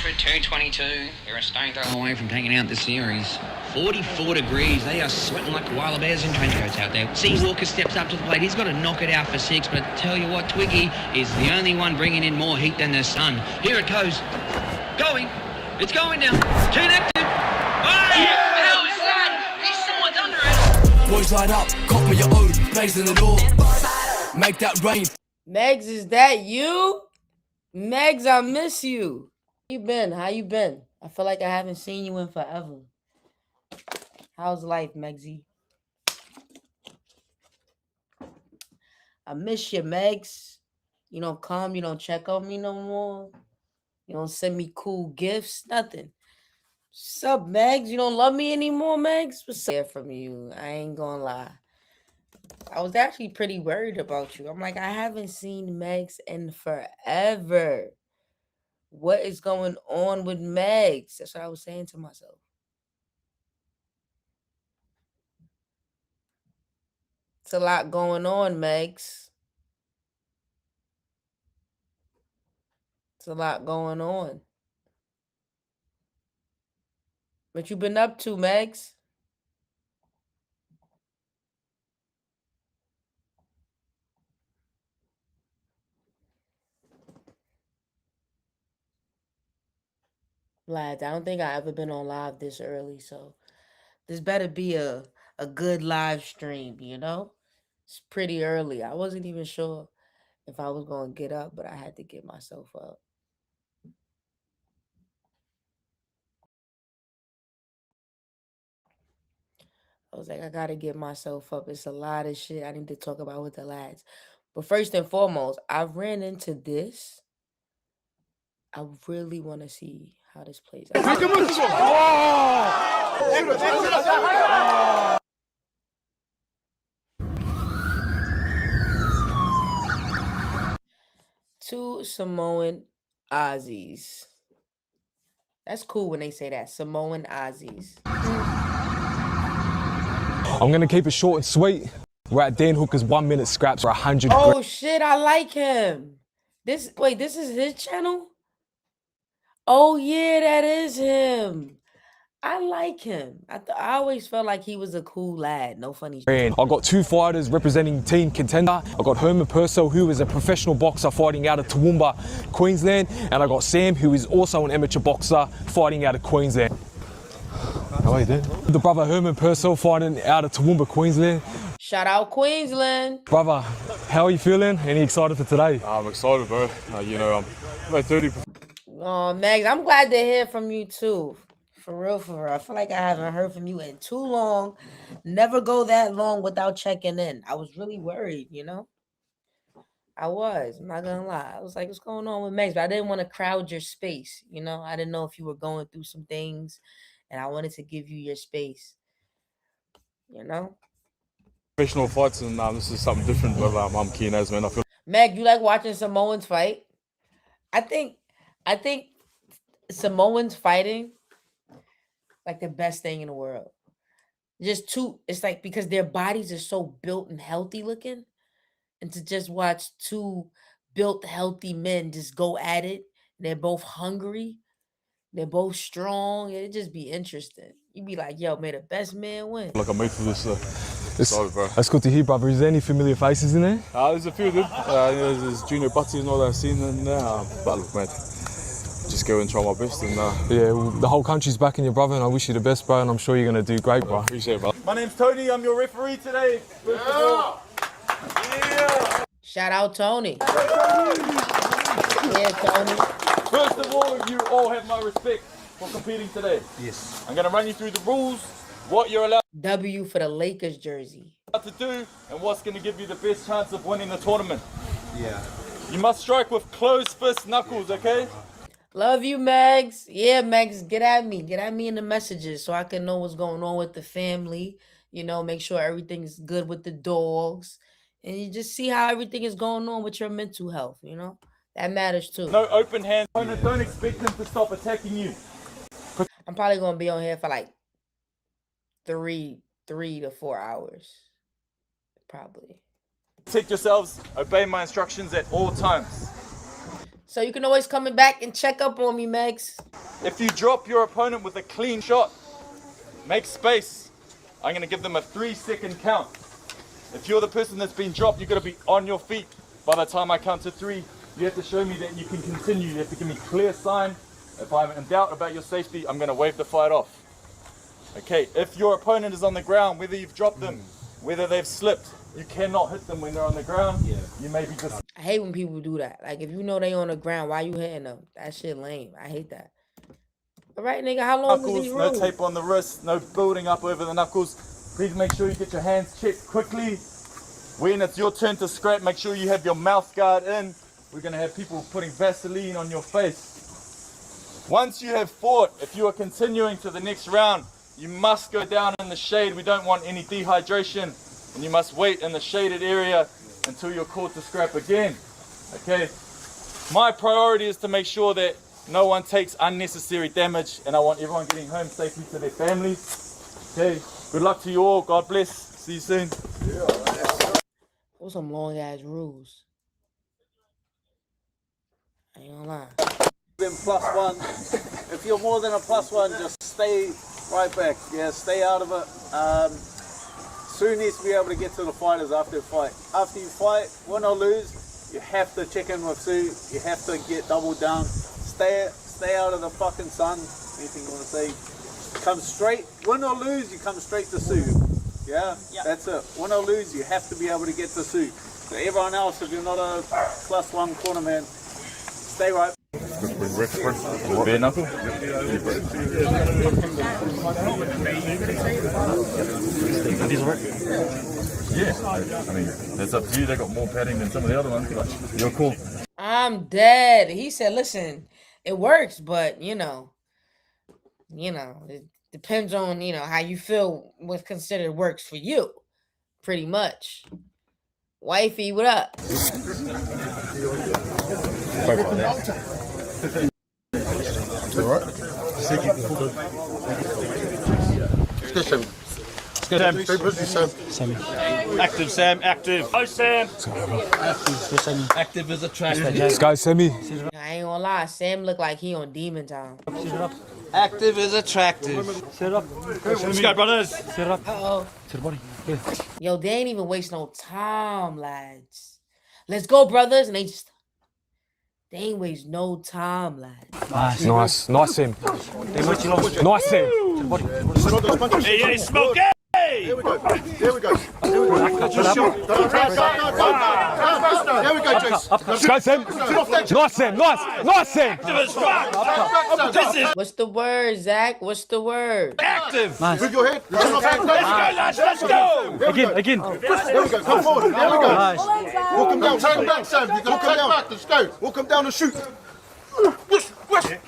for 222. They're a stone throw away from taking out the series. 44 degrees. They are sweating like koala bears in trench coats out there. See, Walker steps up to the plate. He's got to knock it out for 6, but I tell you what, Twiggy is the only one bringing in more heat than the sun. Here it goes. Going. It's going now. Connected. Oh, yeah! How is that? He's somewhat under it. Boys line up, cop me your own, blaze in the door. Make that rain. Megs, is that you? Megs, I miss you. How you been? How you been? I feel like I haven't seen you in forever. How's life, Megsy? I miss you, Megs. You don't come, you don't check on me no more. You don't send me cool gifts, nothing. What's up, Megs? You don't love me anymore, Megs? What's up? Hear from you, I ain't gonna lie. I was actually pretty worried about you. I'm like, I haven't seen Megs in forever. What is going on with Megs? That's what I was saying to myself. It's a lot going on, Megs. It's a lot going on. What you been up to, Megs? Lads, I don't think I ever been on live this early, so this better be a good live stream, you know? It's pretty early. I wasn't even sure if I was going to get up, but I had to get myself up. I was like, I got to get myself up. It's a lot of shit I need to talk about with the lads. But first and foremost, I ran into this. I really want to see how this plays out. Two Samoan Aussies. That's cool when they say that. Samoan Aussies. I'm going to keep it short and sweet. We're at Dan Hooker's 1 minute scraps for 100. Oh shit, I like him. This is his channel? Oh yeah, that is him. I like him. I always felt like he was a cool lad. No funny shit. I got 2 fighters representing Team Contender. I got Herman Purcell, who is a professional boxer fighting out of Toowoomba, Queensland. And I got Sam, who is also an amateur boxer fighting out of Queensland. How are you doing? The brother Herman Purcell fighting out of Toowoomba, Queensland. Shout out Queensland. Brother, how are you feeling? Any excited for today? I'm excited, bro. I'm about 30. Oh, Megs, I'm glad to hear from you too. For real, for real. I feel like I haven't heard from you in too long. Never go that long without checking in. I was really worried, you know? I was. I'm not gonna lie. I was like, what's going on with Megs? But I didn't want to crowd your space, you know? I didn't know if you were going through some things, and I wanted to give you your space, you know? Professional fights, and this is something different, but I'm keen as, man. I feel. Meg, you like watching Samoans fight? I think Samoans fighting like the best thing in the world. It's like because their bodies are so built and healthy looking, and to just watch two built healthy men just go at it. They're both hungry, they're both strong. It'd just be interesting. You'd be like, yo, may the best man win. Like I'm made for this. Solid, bro. That's good to hear, brother. Is there any familiar faces in there? There's a few of them. There's Junior Butty and all that I've seen, and but look, man, just go and try my best. And yeah, well, the whole country's backing you, brother, and I wish you the best, bro. And I'm sure you're gonna do great, bro. Appreciate it, bro. My name's Tony. I'm your referee today. Yeah. Shout out Tony. Yeah, Tony. First of all, you all have my respect for competing today. Yes. I'm gonna run you through the rules, what you're allowed W for the Lakers jersey. to do, and what's gonna give you the best chance of winning the tournament. Yeah. You must strike with closed fist knuckles, okay? Love you, Megs. Yeah, Megs, get at me. Get at me in the messages so I can know what's going on with the family. You know, make sure everything's good with the dogs. And you just see how everything is going on with your mental health, you know? That matters too. No open hands. Don't expect them to stop attacking you. I'm probably going to be on here for like 3 to 4 hours. Probably. Protect yourselves. Obey my instructions at all times. So you can always come back and check up on me, Megs. If you drop your opponent with a clean shot, make space. I'm going to give them a 3-second count. If you're the person that's been dropped, you've got to be on your feet. By the time I count to 3, you have to show me that you can continue. You have to give me clear sign. If I'm in doubt about your safety, I'm going to wave the fight off. Okay, if your opponent is on the ground, whether you've dropped them, whether they've slipped, you cannot hit them when they're on the ground. You may be just... I hate when people do that. Like, if you know they on the ground, why you hitting them? That shit lame. I hate that. All right, nigga, how long Knuckles, is these no rules? tape on the wrist, no building up over the knuckles. Please make sure you get your hands checked quickly. When it's your turn to scrap, make sure you have your mouth guard in. We're going to have people putting Vaseline on your face. Once you have fought, if you are continuing to the next round, you must go down in the shade. We don't want any dehydration. And you must wait in the shaded area until you're called to scrap again. Okay? My priority is to make sure that no one takes unnecessary damage, and I want everyone getting home safely to their families. Okay? Good luck to you all. God bless. See you soon. Those some long ass rules. I ain't gonna lie. Then +1. If you're more than a +1, just stay right back. Yeah, stay out of it. Sue needs to be able to get to the fighters after the fight. After you fight, win or lose, you have to check in with Sue. You have to get doubled down. Stay out of the fucking sun. Anything you want to say? Come straight. Win or lose, you come straight to Sue. Yeah, that's it. Win or lose, you have to be able to get to Sue. So everyone else, if you're not a +1 corner man, stay right. Bare knuckle. Yeah, I mean, that's up to you. They got more padding than some of the other ones. But you're cool. I'm dead. He said, listen, it works, but you know, it depends on, how you feel what's considered works for you. Pretty much. Wifey, what up? Active, Sam. Active. Oh, Sam. Active as a track. This guy's Semi. I ain't gonna lie, Sam look like he on demon time. Active is attractive. Let's go, brothers. Uh-oh. Yo, they ain't even waste no time, lads. Let's go, brothers. And they ain't waste no time, lads. Nice, Sam. Nice, Sam. Hey, smoke it. Here we go. Here we go. Here we go. Let's go, Sam. Nice, Sam. Nice, Sam. What's the word, Zach? What's the word? Active. With your head. Let's go, lads. Let's go. Again. There we go. Come forward. There we go. Walk him down. Turn back, Sam. You can turn back. Let's go. Walk him down and shoot.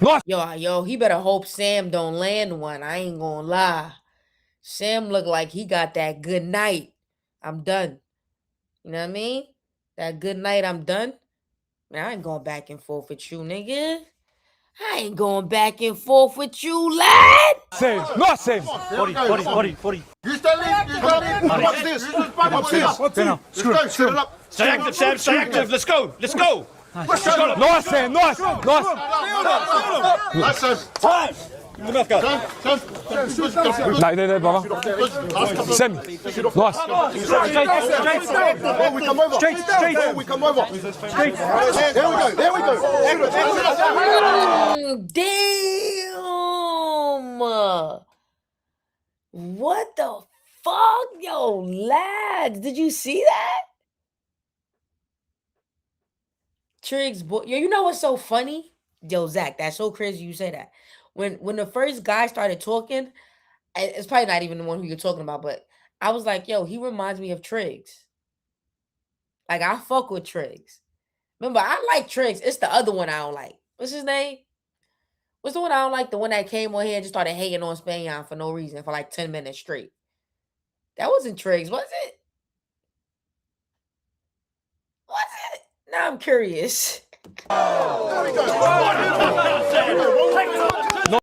Nice. Yo, he better hope Sam don't land one. I ain't gonna lie. Sam look like he got that good night. I'm done. You know what I mean? That good night, I'm done. Man, I ain't going back and forth with you, nigga. I ain't going back and forth with you, lad. Sam. Nice, Sam. Body. You stay lean. Watch this. Watch this. Let's go. Set it up. Stay active, Sam. Stay active. Let's go. Nice, Sam. Nice. That's Sam. Time. Give the mouth guard. No, brother. Semi. Nice. Oh, we come over. Straight. Oh, we come over. Straight. There we go. Damn. What the fuck? Yo, lads, did you see that? Triggs, boy. Yo, you know what's so funny? Yo, Zach, that's so crazy you say that. When the first guy started talking, it's probably not even the one who you're talking about, but I was like, yo, he reminds me of Triggs. Like, I fuck with Triggs. Remember, I like Triggs. It's the other one I don't like. What's his name? What's the one I don't like? The one that came on here and just started hating on Spanion for no reason for like 10 minutes straight. That wasn't Triggs, was it? Was it? Now I'm curious. There we go.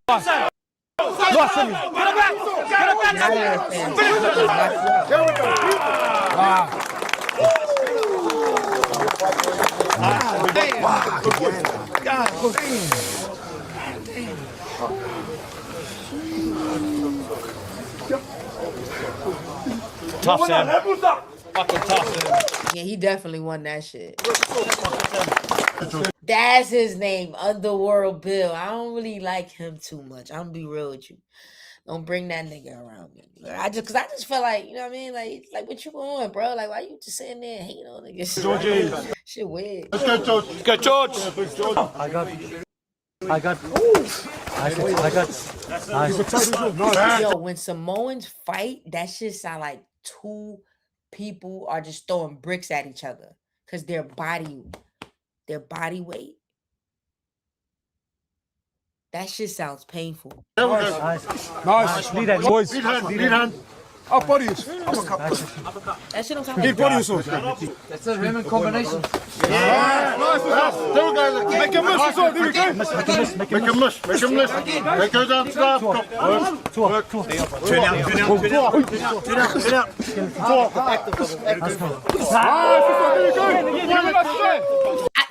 Nice, Semi. Now you're a fan. There we go. Wow. Tough, Sam. Fucking tough. Yeah, he definitely won that shit. That's his name, Underworld Bill. I don't really like him too much. I'm gonna be real with you. Don't bring that nigga around me. I just feel like, you know what I mean? Like what you on, bro? Like, why you just sitting there hating on niggas? Georgie. Shit weird. Let's go, George. Let's go, George. I got. Nice. Yo, when Samoans fight, that shit sound like two people are just throwing bricks at each other because their body weight. That shit sounds painful. Nice. Lead hand. Boys. Lead hand. Up bodies. That shit don't sound Lead like bodies. That's a Roman combination. Nice. There we go. Make a miss. There we go. Make a miss. Make go down to that.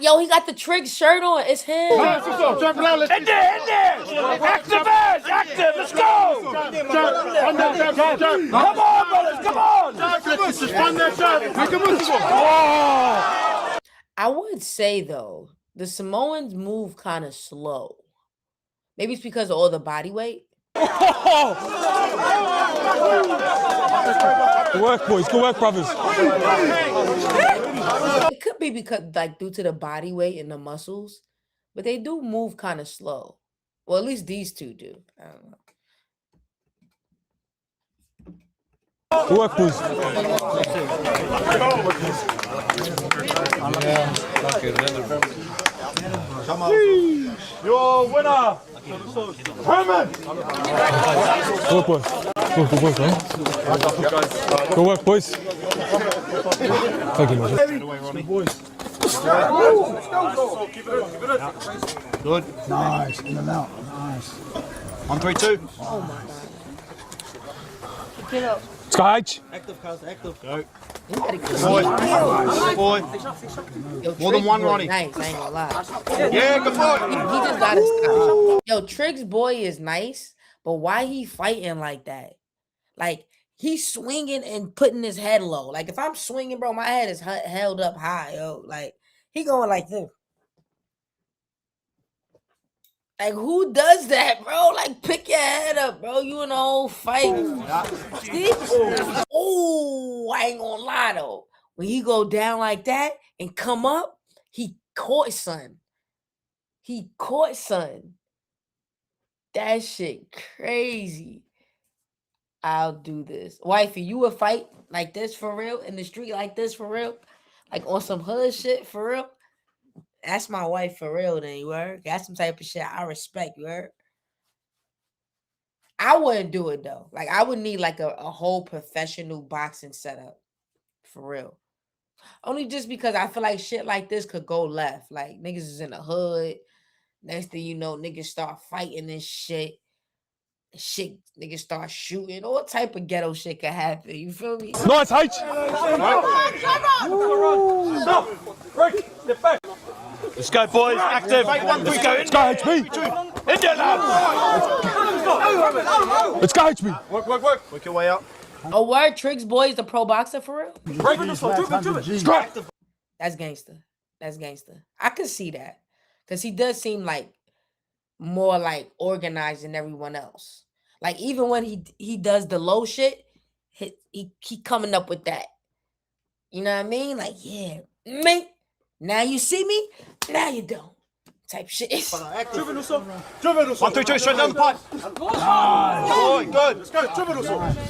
Yo, he got the Trig shirt on. It's him. Jump now. Let's In there! Active as! Active! Let's go! jump. Come on, brothers! Come on! Let's just run that shot. Make a miss. I would say though, the Samoans move kind of slow. Maybe it's because of all the body weight. Good work, boys. Good work, brothers. It could be because like due to the body weight and the muscles, but they do move kind of slow. Well, at least these two do. I don't know. Good work, boys. Your winner, Herman. Good work, boys. Good work, man. Good work, boys. Thank you, man. Good. Nice. In and out. Nice. 1, 3, 2. Oh my god. Get up. Sky H. Active, cuz, active. Go. Boy. Yo, More than Trig's one, boy Ronnie. Nice, I ain't gonna lie. Yeah, good boy. He just got his stop. Yo, Trig's boy is nice, but why he fighting like that? Like, he's swinging and putting his head low. Like, if I'm swinging, bro, my head is held up high, yo. Like, he going like this. Like, who does that, bro? Like, pick your head up, bro. You in the whole fight. See? Oh, I ain't gonna lie, though. When he go down like that and come up, he caught son. He caught son. That shit crazy. I'll do this. Wifey, you would fight like this for real? In the street like this for real? Like on some hood shit for real? That's my wife for real then, you heard? That's some type of shit I respect, you heard? I wouldn't do it though. Like I would need like a whole professional boxing setup. For real. Only just because I feel like shit like this could go left. Like niggas is in the hood. Next thing you know, niggas start fighting and shit. Shit, niggas start shooting. All type of ghetto shit can happen. You feel me? Nice, H. Stop! Break! Step back! Let's go, boys. Active. Let's go. Sky HP. In there, lad. Let's go, HP. Work. Work your way up. Oh, word, Trig's boy is the pro boxer for real? Break it! Strike. That's gangster. That's gangster. I could see that. Because he does seem like more like organized than everyone else. Like even when he does the low shit, he coming up with that. You know what I mean? Like, yeah, me. Now you see me, now you don't. Type shit. 1, 2, 3, straight down the pipe. Boy, good. Let's go.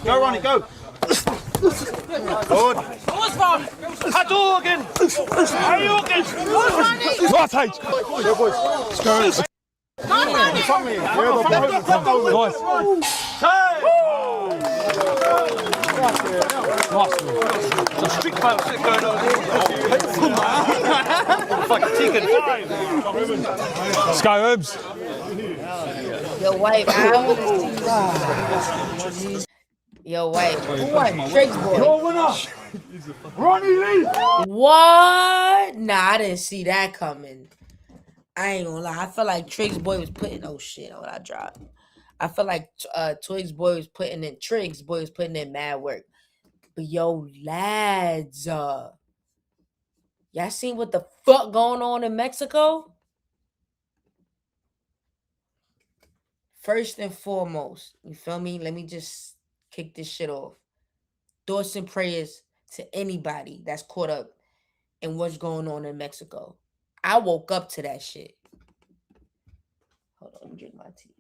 Go, Ronnie, go. Good. Hadouken! Hadouken! Nice, H. Yeah, boys. Let's go. Nice. Some street fight shit going on. Fucking Tekken 5. Sky Herbs. Yo, wife, I want to see you. Yo, wife, who won? Trig's boy. Your winner. Ronnie Lee. What? Nah, I didn't see that coming. I ain't gonna lie. I feel like Triggs boy was putting what I dropped. I feel like Triggs boy was putting in mad work. But yo, lads, y'all seen what the fuck going on in Mexico? First and foremost, you feel me? Let me just kick this shit off. Thoughts and prayers to anybody that's caught up in what's going on in Mexico. I woke up to that shit. Hold on, let me drink my tea.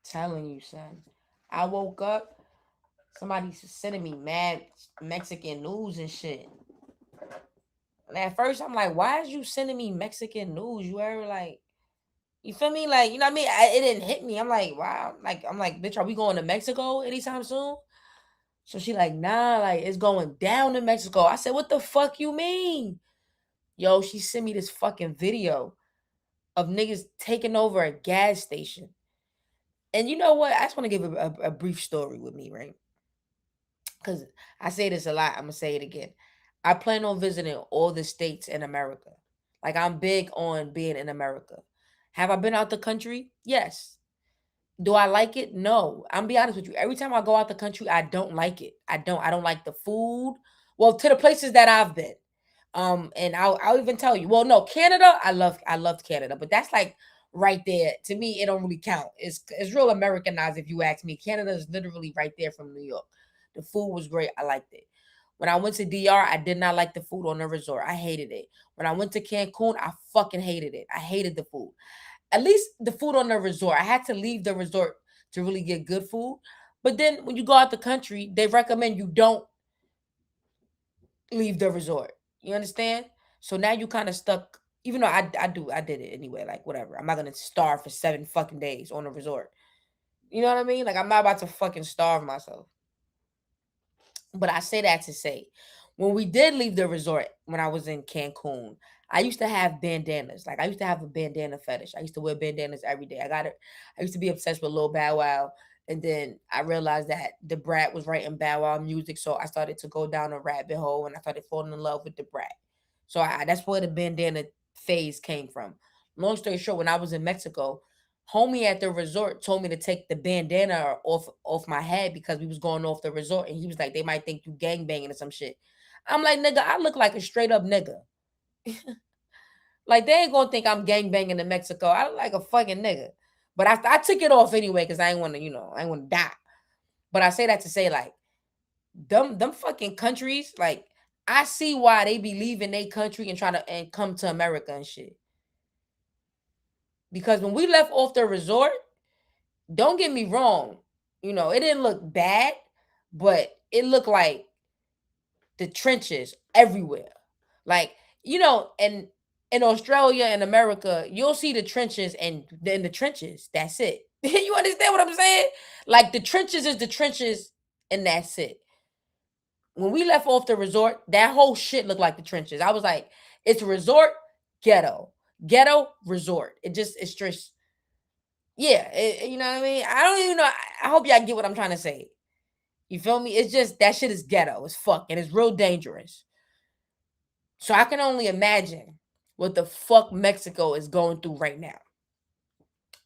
Telling you, son. I woke up, somebody's sending me mad Mexican news and shit. And at first, I'm like, why is you sending me Mexican news? You ever like, you feel me? Like, you know what I mean? It didn't hit me. I'm like, wow. I'm like, bitch, are we going to Mexico anytime soon? So she like, nah, like it's going down in Mexico. I said, what the fuck you mean? Yo, she sent me this fucking video of niggas taking over a gas station. And you know what? I just want to give a brief story with me, right? Because I say this a lot. I'm going to say it again. I plan on visiting all the states in America. Like, I'm big on being in America. Have I been out the country? Yes. Do I like it? No. I'm be honest with you. Every time I go out the country, I don't like it. I don't like the food. Well, to the places that I've been. And I'll even tell you. Well, no, Canada, I loved Canada, but that's like right there. To me, it don't really count. It's real Americanized if you ask me. Canada is literally right there from New York. The food was great. I liked it. When I went to DR, I did not like the food on the resort. I hated it. When I went to Cancun, I fucking hated it. I hated the food. At least the food on the resort. I had to leave the resort to really get good food. But then when you go out the country, they recommend you don't leave the resort. You understand? So now you kind of stuck. Even though I did it anyway. Like whatever. I'm not gonna starve for 7 fucking days on a resort. You know what I mean? Like I'm not about to fucking starve myself. But I say that to say, when we did leave the resort, when I was in Cancun, I used to have bandanas. Like I used to have a bandana fetish. I used to wear bandanas every day. I got it. I used to be obsessed with Lil Bow Wow. And then I realized that the Brat was writing Bow Wow music. So I started to go down a rabbit hole and I started falling in love with the Brat. So that's where the bandana phase came from. Long story short, when I was in Mexico, homie at the resort told me to take the bandana off my head because we was going off the resort. And he was like, they might think you gang banging or some shit. I'm like, nigga, I look like a straight up nigga. Like, they ain't gonna think I'm gang banging in Mexico. I look like a fucking nigga. But I took it off anyway because I ain't want to, I ain't want to die. But I say that to say, like, them fucking countries, like, I see why they be leaving their country and trying to and come to America and shit. Because when we left off the resort, don't get me wrong, it didn't look bad, but it looked like the trenches everywhere. Like, and in Australia and America, you'll see the trenches and in the trenches, that's it. You understand what I'm saying? Like the trenches is the trenches and that's it. When we left off the resort, that whole shit looked like the trenches. I was like, it's a resort, ghetto, resort. It's just, yeah, you know what I mean? I don't even know. I hope y'all get what I'm trying to say. You feel me? It's just that shit is ghetto as fuck and it's real dangerous. So I can only imagine what the fuck Mexico is going through right now.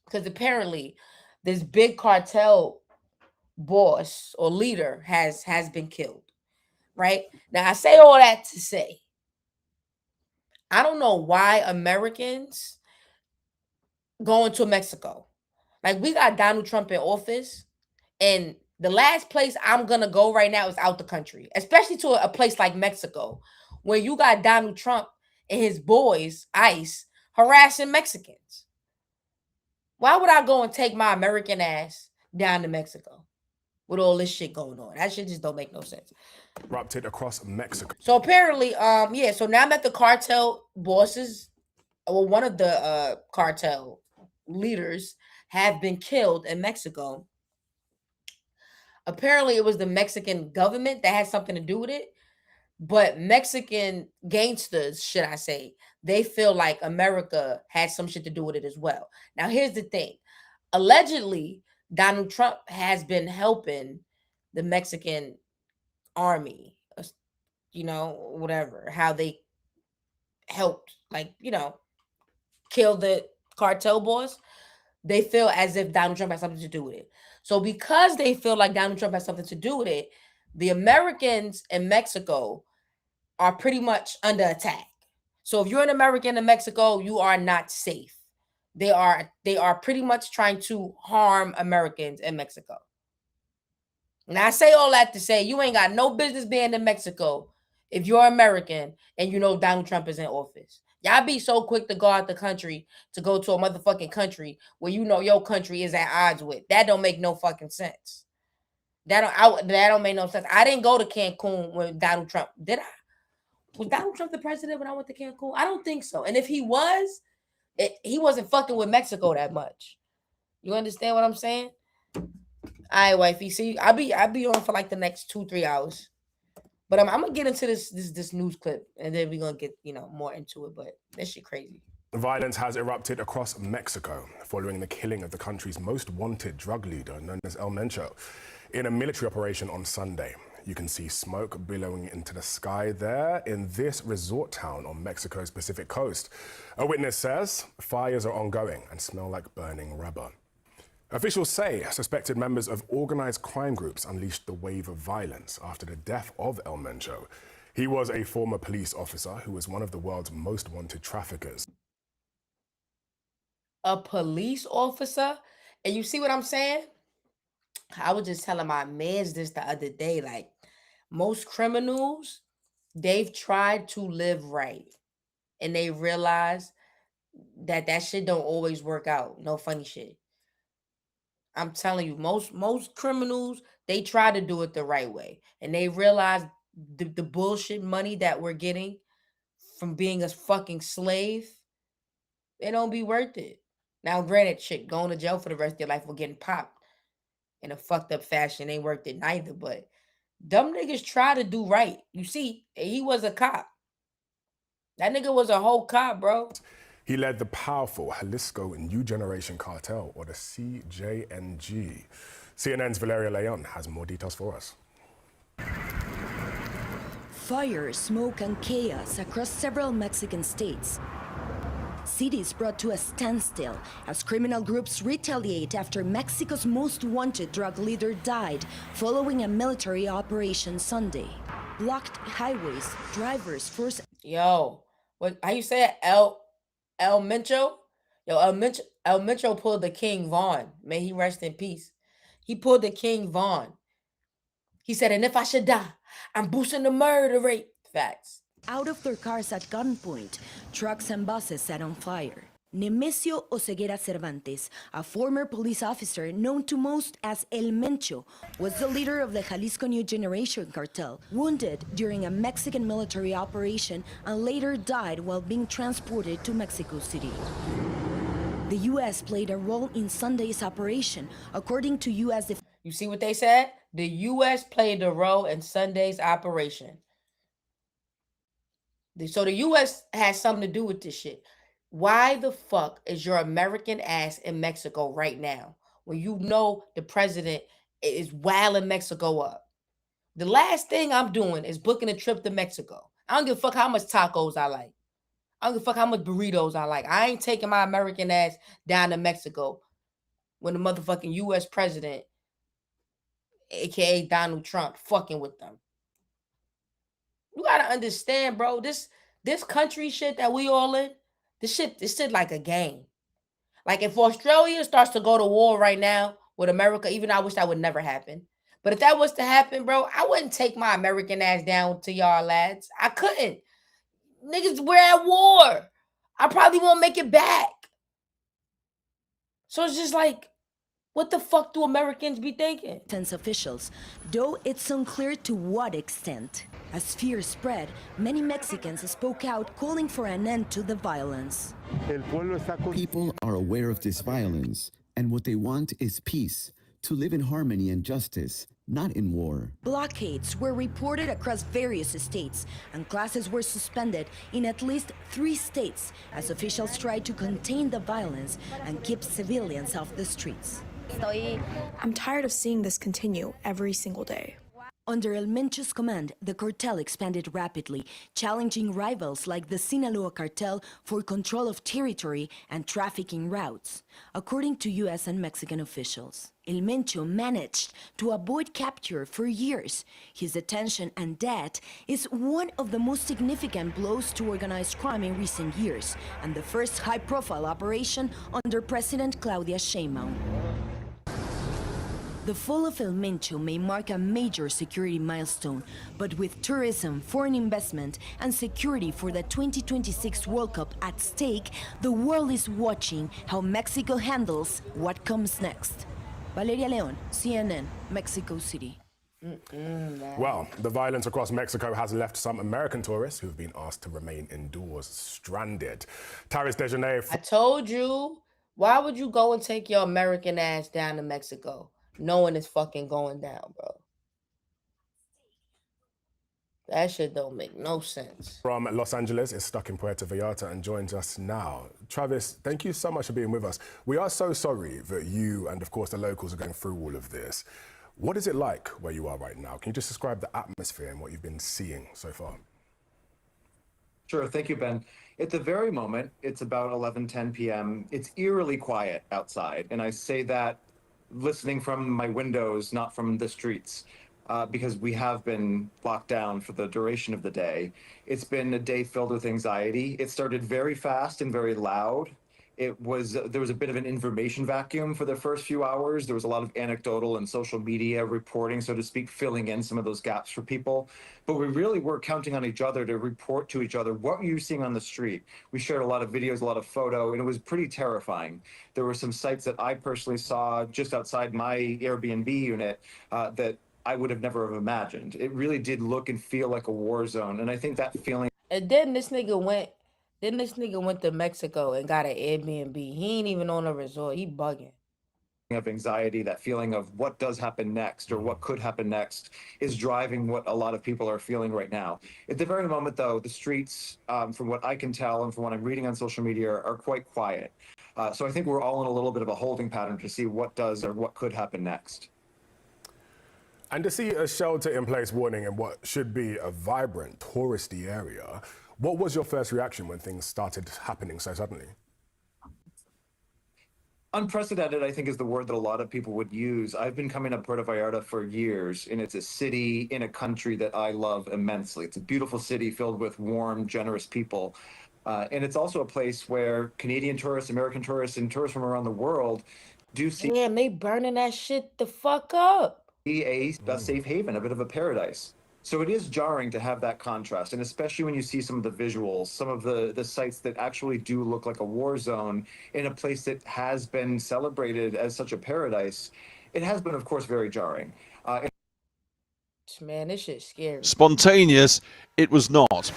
Because apparently this big cartel boss or leader has been killed. Right? Now I say all that to say, I don't know why Americans going to Mexico. Like we got Donald Trump in office, and the last place I'm gonna go right now is out the country, especially to a place like Mexico, where you got Donald Trump and his boys, ICE, harassing Mexicans. Why would I go and take my American ass down to Mexico with all this shit going on? That shit just don't make no sense. Erupted across Mexico. So apparently, so now that the cartel bosses, well, one of the cartel leaders have been killed in Mexico. Apparently, it was the Mexican government that had something to do with it. But Mexican gangsters, should I say, they feel like America had some shit to do with it as well. Now, here's the thing. Allegedly, Donald Trump has been helping the Mexican army whatever, how they helped, kill the cartel boss, they feel as if Donald Trump has something to do with it. So because they feel like Donald Trump has something to do with it, the Americans in Mexico are pretty much under attack. So if you're an American in Mexico, you are not safe. They are pretty much trying to harm Americans in Mexico. And I say all that to say you ain't got no business being in Mexico if you're American and you know Donald Trump is in office. Y'all be so quick to go out the country to go to a motherfucking country where you know your country is at odds with. That don't make no fucking sense. That don't make no sense. I didn't go to Cancun when Donald Trump, did I? Was Donald Trump the president when I went to Cancun? I don't think so. And if he was, he wasn't fucking with Mexico that much. You understand what I'm saying? All right, wifey. See, I'll be on for like the next 2-3 hours. But I'm gonna get into this news clip, and then we're gonna get more into it. But that shit crazy. Violence has erupted across Mexico following the killing of the country's most wanted drug leader, known as El Mencho, in a military operation on Sunday. You can see smoke billowing into the sky there in this resort town on Mexico's Pacific coast. A witness says fires are ongoing and smell like burning rubber. Officials say suspected members of organized crime groups unleashed the wave of violence after the death of El Mencho. He was a former police officer who was one of the world's most wanted traffickers. A police officer? And you see what I'm saying? I was just telling my mans this the other day. Like, most criminals, they've tried to live right. And they realize that shit don't always work out. No funny shit. I'm telling you, most criminals, they try to do it the right way. And they realize the bullshit money that we're getting from being a fucking slave, it don't be worth it. Now, granted, shit, going to jail for the rest of your life or getting popped in a fucked up fashion ain't worth it neither. But dumb niggas try to do right. You see, he was a cop. That nigga was a whole cop, bro. He led the powerful Jalisco New Generation Cartel, or the CJNG. CNN's Valeria Leon has more details for us. Fire, smoke, and chaos across several Mexican states. Cities brought to a standstill as criminal groups retaliate after Mexico's most wanted drug leader died following a military operation Sunday. Blocked highways, drivers forced... Yo, how you say it? El Mencho? Yo, El Mencho pulled the King Vaughn. May he rest in peace. He pulled the King Vaughn. He said, and if I should die, I'm boosting the murder rate. Facts. Out of their cars at gunpoint, trucks and buses set on fire. Nemesio Oseguera Cervantes, a former police officer known to most as El Mencho, was the leader of the Jalisco New Generation Cartel, wounded during a Mexican military operation and later died while being transported to Mexico City. The U.S. played a role in Sunday's operation, according to U.S. You see what they said? The U.S. played a role in Sunday's operation. So the U.S. has something to do with this shit. Why the fuck is your American ass in Mexico right now when you know the president is wilding Mexico up? The last thing I'm doing is booking a trip to Mexico. I don't give a fuck how much tacos I like. I don't give a fuck how much burritos I like. I ain't taking my American ass down to Mexico when the motherfucking U.S. president, a.k.a. Donald Trump, fucking with them. You gotta understand, bro, this country shit that we all in, this shit like a game. Like, if Australia starts to go to war right now with America, even though I wish that would never happen. But if that was to happen, bro, I wouldn't take my American ass down to y'all lads. I couldn't. Niggas, we're at war. I probably won't make it back. So it's just like, what the fuck do Americans be thinking? Officials, though it's unclear to what extent. As fear spread, many Mexicans spoke out calling for an end to the violence. People are aware of this violence, and what they want is peace, to live in harmony and justice, not in war. Blockades were reported across various states, and classes were suspended in at least 3 states as officials tried to contain the violence and keep civilians off the streets. I'm tired of seeing this continue every single day. Under El Mencho's command, the cartel expanded rapidly, challenging rivals like the Sinaloa cartel for control of territory and trafficking routes. According to U.S. and Mexican officials, El Mencho managed to avoid capture for years. His detention and death is one of the most significant blows to organized crime in recent years, and the first high-profile operation under President Claudia Sheinbaum. The fall of El Mencho may mark a major security milestone, but with tourism, foreign investment, and security for the 2026 World Cup at stake, the world is watching how Mexico handles what comes next. Valeria Leon, CNN, Mexico City. Well, the violence across Mexico has left some American tourists who've been asked to remain indoors stranded. Taris Dejanay. I told you. Why would you go and take your American ass down to Mexico, knowing it's fucking going down, bro? That shit don't make no sense. From Los Angeles is stuck in Puerto Vallarta and joins us now. Travis, thank you so much for being with us. We are so sorry that you and, of course, the locals are going through all of this. What is it like where you are right now? Can you just describe the atmosphere and what you've been seeing so far? Sure, thank you, Ben. At the very moment, it's about 11:10 p.m. It's eerily quiet outside, and I say that listening from my windows, not from the streets, because we have been locked down for the duration of the day. It's been a day filled with anxiety. It started very fast and very loud. There was a bit of an information vacuum for the first few hours. There was a lot of anecdotal and social media reporting, so to speak, filling in some of those gaps for people. But we really were counting on each other to report to each other what were you seeing on the street. We shared a lot of videos, a lot of photo, and it was pretty terrifying. There were some sites that I personally saw just outside my Airbnb unit that I would have never have imagined. It really did look and feel like a war zone, and I think that feeling. And then this nigga went to Mexico and got an Airbnb. He ain't even on a resort. He bugging. Of anxiety, that feeling of what does happen next or what could happen next is driving what a lot of people are feeling right now. At the very moment, though, the streets, from what I can tell and from what I'm reading on social media, are quite quiet. So I think we're all in a little bit of a holding pattern to see what does or what could happen next. And to see a shelter-in-place warning in what should be a vibrant touristy area, what was your first reaction when things started happening so suddenly? Unprecedented, I think, is the word that a lot of people would use. I've been coming to Puerto Vallarta for years, and it's a city in a country that I love immensely. It's a beautiful city filled with warm, generous people. And it's also a place where Canadian tourists, American tourists, and tourists from around the world do see. Yeah, they burning that shit the fuck up. A safe haven, a bit of a paradise. So it is jarring to have that contrast, and especially when you see some of the visuals, some of the sites that actually do look like a war zone in a place that has been celebrated as such a paradise. It has been, of course, very jarring. Man, this shit's scary. Spontaneous, it was not.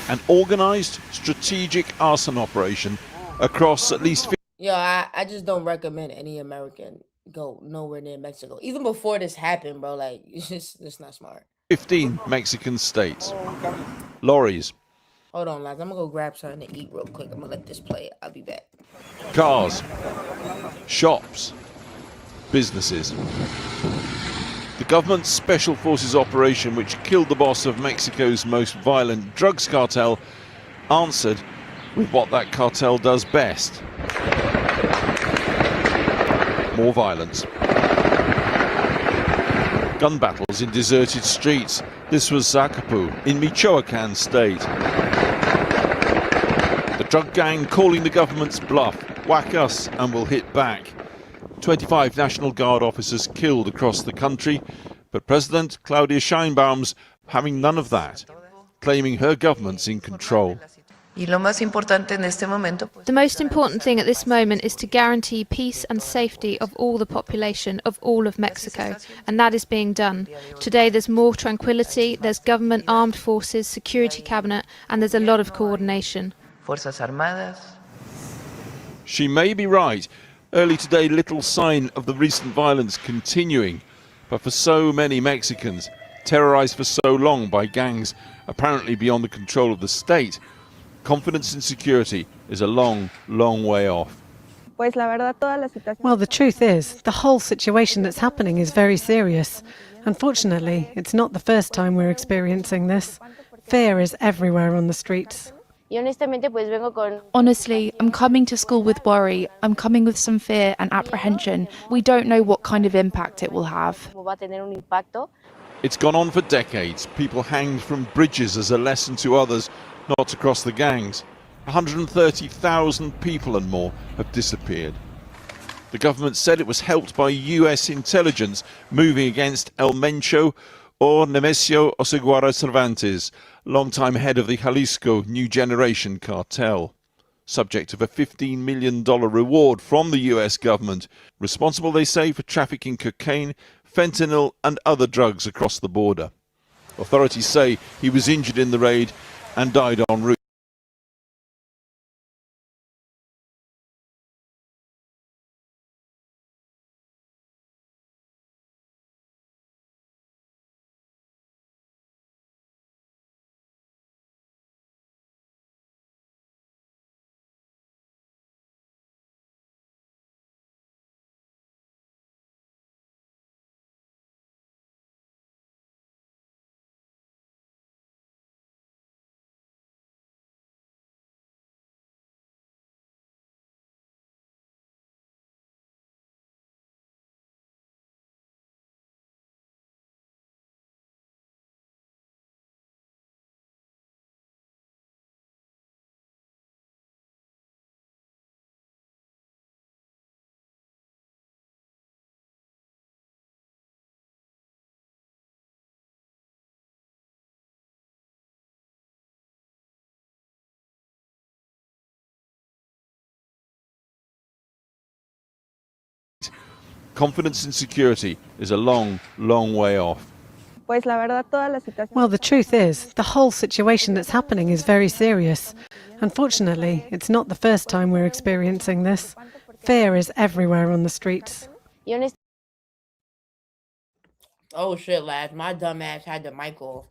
An organized, strategic arson operation across at least... Yo, I just don't recommend any American go nowhere near Mexico. Even before this happened, bro, like, it's not smart. 15 Mexican states. Lorries. Hold on, lads. I'm gonna go grab something to eat real quick. I'm gonna let this play. I'll be back. Cars. Shops. Businesses. The government's special forces operation, which killed the boss of Mexico's most violent drugs cartel, answered with what that cartel does best. More violence. Gun battles in deserted streets. This was Zacapu in Michoacan state. The drug gang calling the government's bluff. Whack us and we'll hit back. 25 National Guard officers killed across the country, but President Claudia Sheinbaum's having none of that, claiming her government's in control. The most important thing at this moment is to guarantee peace and safety of all the population of all of Mexico, and that is being done. Today there's more tranquility, there's government armed forces, security cabinet, and there's a lot of coordination. She may be right. Early today, little sign of the recent violence continuing, but for so many Mexicans, terrorized for so long by gangs apparently beyond the control of the state, confidence in security is a long, long way off. Well, the truth is, the whole situation that's happening is very serious. Unfortunately, it's not the first time we're experiencing this. Fear is everywhere on the streets. Honestly, I'm coming to school with worry. I'm coming with some fear and apprehension. We don't know what kind of impact it will have. It's gone on for decades. People hanged from bridges as a lesson to others not to cross the gangs. 130,000 people and more have disappeared. The government said it was helped by US intelligence moving against El Mencho or Nemesio Oseguera Cervantes, longtime head of the Jalisco New Generation Cartel. Subject of a $15 million reward from the US government, responsible, they say, for trafficking cocaine, fentanyl and other drugs across the border. Authorities say he was injured in the raid and died en route. Confidence and security is a long, long way off. Well, the truth is, the whole situation that's happening is very serious. Unfortunately, it's not the first time we're experiencing this. Fear is everywhere on the streets. Oh shit, lads. My dumb ass had the mic off.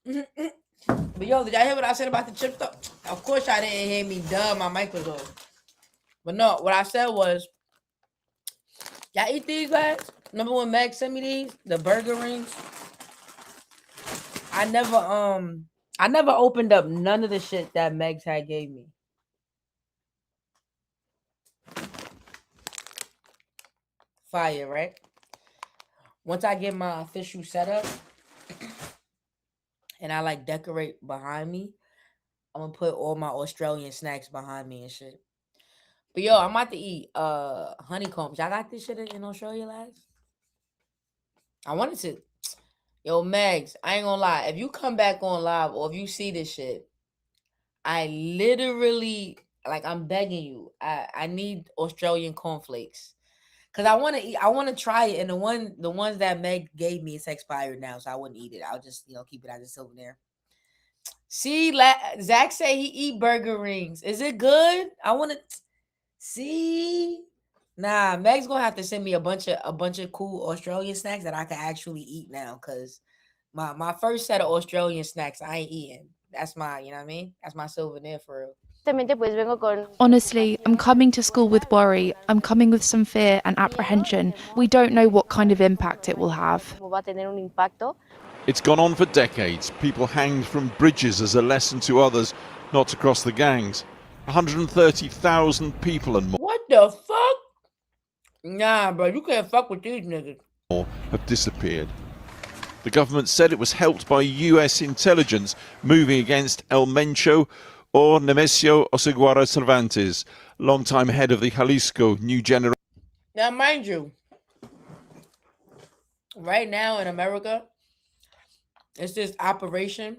But yo, did y'all hear what I said about the chips though? Of course y'all didn't hear me, duh, my mic was off. But no, what I said was, y'all eat these, lads? Remember when Meg sent me these? The burger rings? I never opened up none of the shit that Megs had gave me. Fire, right? Once I get my official setup and I like decorate behind me, I'm gonna put all my Australian snacks behind me and shit. But yo, I'm about to eat honeycombs. Y'all got this shit in Australia, lads? I wanted to. Yo, Megs, I ain't gonna lie. If you come back on live or if you see this shit, I literally, like, I'm begging you. I need Australian cornflakes. Cause I want to eat. I want to try it. And the ones that Meg gave me, it's expired now, so I wouldn't eat it. I'll just, keep it as a souvenir. See, Zach say he eat burger rings. Is it good? I want to see. Nah, Meg's gonna have to send me a bunch of cool Australian snacks that I can actually eat now. Cause my first set of Australian snacks I ain't eating. That's my, you know what I mean? That's my souvenir for real. Honestly, I'm coming to school with worry. I'm coming with some fear and apprehension. We don't know what kind of impact it will have. It's gone on for decades. People hanged from bridges as a lesson to others not to cross the gangs. 130,000 people and more. What the fuck? Nah, bro, you can't fuck with these niggas. Have disappeared. The government said it was helped by US intelligence moving against El Mencho or Nemesio Oseguera Cervantes, longtime head of the Jalisco New Generation. Now, mind you, right now in America, it's this operation,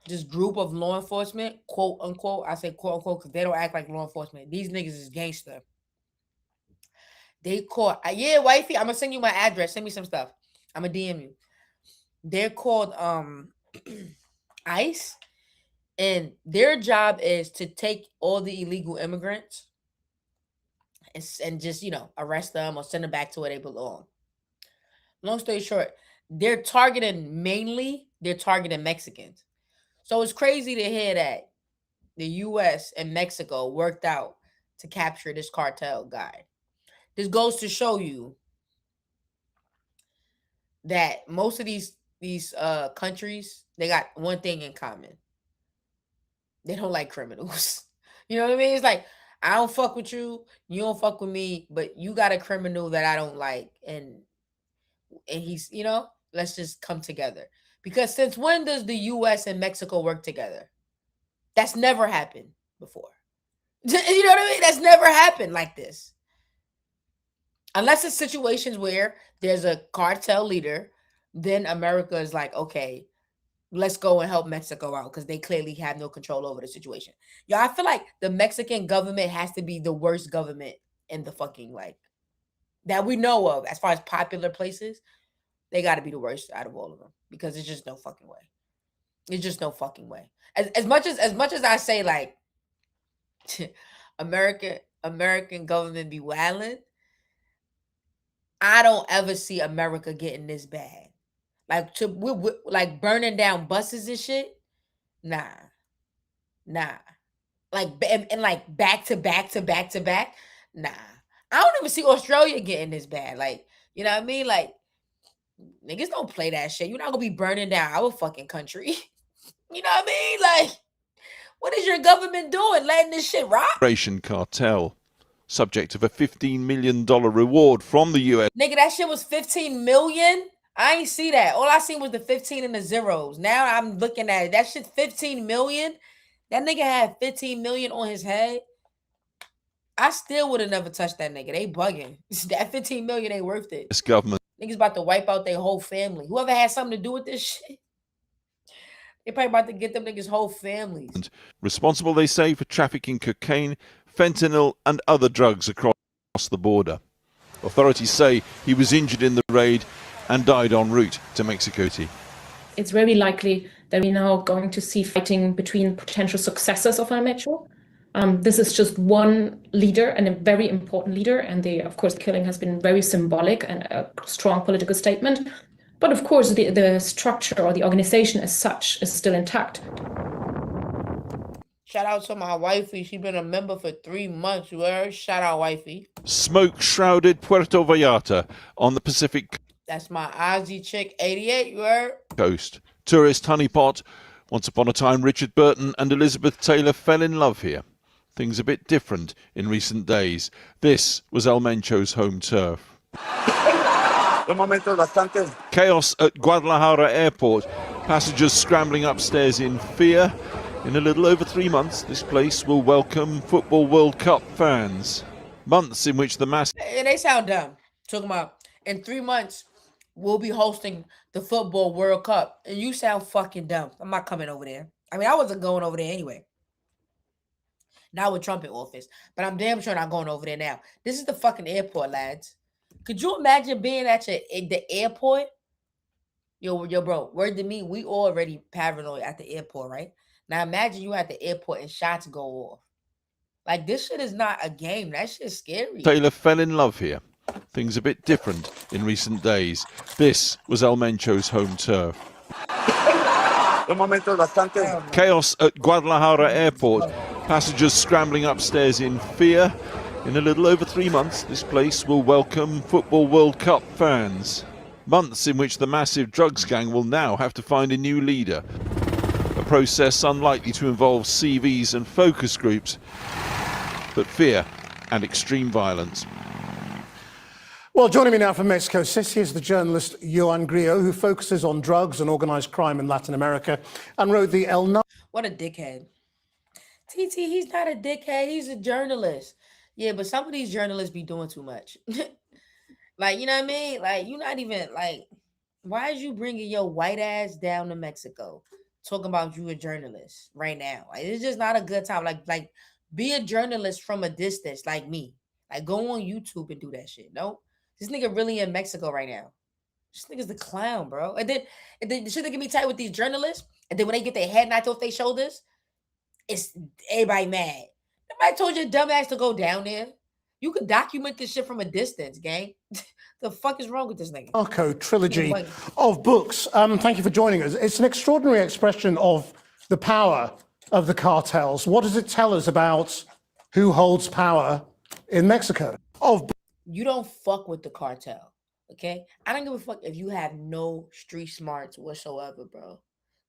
this group of law enforcement, quote unquote. I say quote unquote because they don't act like law enforcement. These niggas is gangster. They caught, yeah, wifey, I'm gonna send you my address. Send me some stuff. I'm gonna DM you. They're called ICE, and their job is to take all the illegal immigrants and just, arrest them or send them back to where they belong. Long story short, they're targeting Mexicans. So it's crazy to hear that the US and Mexico worked out to capture this cartel guy. This goes to show you that most of these countries, they got one thing in common. They don't like criminals. You know what I mean? It's like, I don't fuck with you, you don't fuck with me, but you got a criminal that I don't like, and he's, you know, let's just come together. Because since when does the US and Mexico work together? That's never happened before. You know what I mean? That's never happened like this. Unless it's situations where there's a cartel leader, then America is like, okay, let's go and help Mexico out because they clearly have no control over the situation. Yo, I feel like the Mexican government has to be the worst government in the fucking, like, that we know of as far as popular places. They got to be the worst out of all of them because it's just no fucking way. It's just no fucking way. As much as I say, like, American government be wildin', I don't ever see America getting this bad. Like, like burning down buses and shit. Nah. Like, and like back to back. Nah. I don't even see Australia getting this bad. Like, you know what I mean? Like, niggas don't play that shit. You're not gonna be burning down our fucking country. You know what I mean? Like, what is your government doing? Letting this shit rock? Operation Cartel, subject of a $15 million reward from the US. Nigga, that shit was 15 million? I ain't see that. All I seen was the 15 and the zeros. Now I'm looking at it. That shit 15 million? That nigga had 15 million on his head. I still would have never touched that nigga. They bugging. That 15 million ain't worth it. This government. Niggas about to wipe out their whole family. Whoever had something to do with this shit, they probably about to get them niggas' whole families. Responsible, they say, for trafficking cocaine, fentanyl and other drugs across the border. Authorities say he was injured in the raid and died en route to Mexico City. It's very likely that we're now going to see fighting between potential successors of Mencho. This is just one leader and a very important leader, and of course, the killing has been very symbolic and a strong political statement. But of course, the structure or the organization as such is still intact. Shout out to my wifey. She's been a member for 3 months. You heard? Shout out, wifey. Smoke-shrouded Puerto Vallarta on the Pacific That's my Aussie chick, 88. You heard? coast. Tourist honeypot. Once upon a time, Richard Burton and Elizabeth Taylor fell in love here. Things a bit different in recent days. This was El Mencho's home turf. Chaos at Guadalajara Airport. Passengers scrambling upstairs in fear. In a little over 3 months, this place will welcome Football World Cup fans. Months in which the mass... And they sound dumb. Talking about, in 3 months, we'll be hosting the Football World Cup. And you sound fucking dumb. I'm not coming over there. I mean, I wasn't going over there anyway. Not with Trump in office. But I'm damn sure not going over there now. This is the fucking airport, lads. Could you imagine being at the airport? Yo, bro, word to me, we already paranoid at the airport, right? Now imagine you at the airport and shots go off. Like, this shit is not a game. That shit's scary. Taylor fell in love here. Things a bit different in recent days. This was El Mencho's home turf. Chaos at Guadalajara Airport. Passengers scrambling upstairs in fear. In a little over 3 months, this place will welcome Football World Cup fans. Months in which the massive drugs gang will now have to find a new leader. A process unlikely to involve CVs and focus groups, but fear and extreme violence. Well, joining me now from Mexico City is the journalist Joan Grillo, who focuses on drugs and organized crime in Latin America and wrote the El... What a dickhead. TT, he's not a dickhead. He's a journalist. Yeah, but some of these journalists be doing too much. Like, you know what I mean? Like, you're not even, like, why is you bringing your white ass down to Mexico talking about you a journalist right now? Like, it's just not a good time. Like, be a journalist from a distance like me. Like, go on YouTube and do that shit. No, this nigga really in Mexico right now. This nigga's the clown, bro. And then the shit that get me tight with these journalists, and then when they get their head knocked off their shoulders, it's everybody mad. Nobody told your dumb ass to go down there. You could document this shit from a distance, gang. The fuck is wrong with this nigga? Narco trilogy of books. Thank you for joining us. It's an extraordinary expression of the power of the cartels. What does it tell us about who holds power in Mexico. You don't fuck with the cartel, okay? I don't give a fuck if you have no street smarts whatsoever, bro.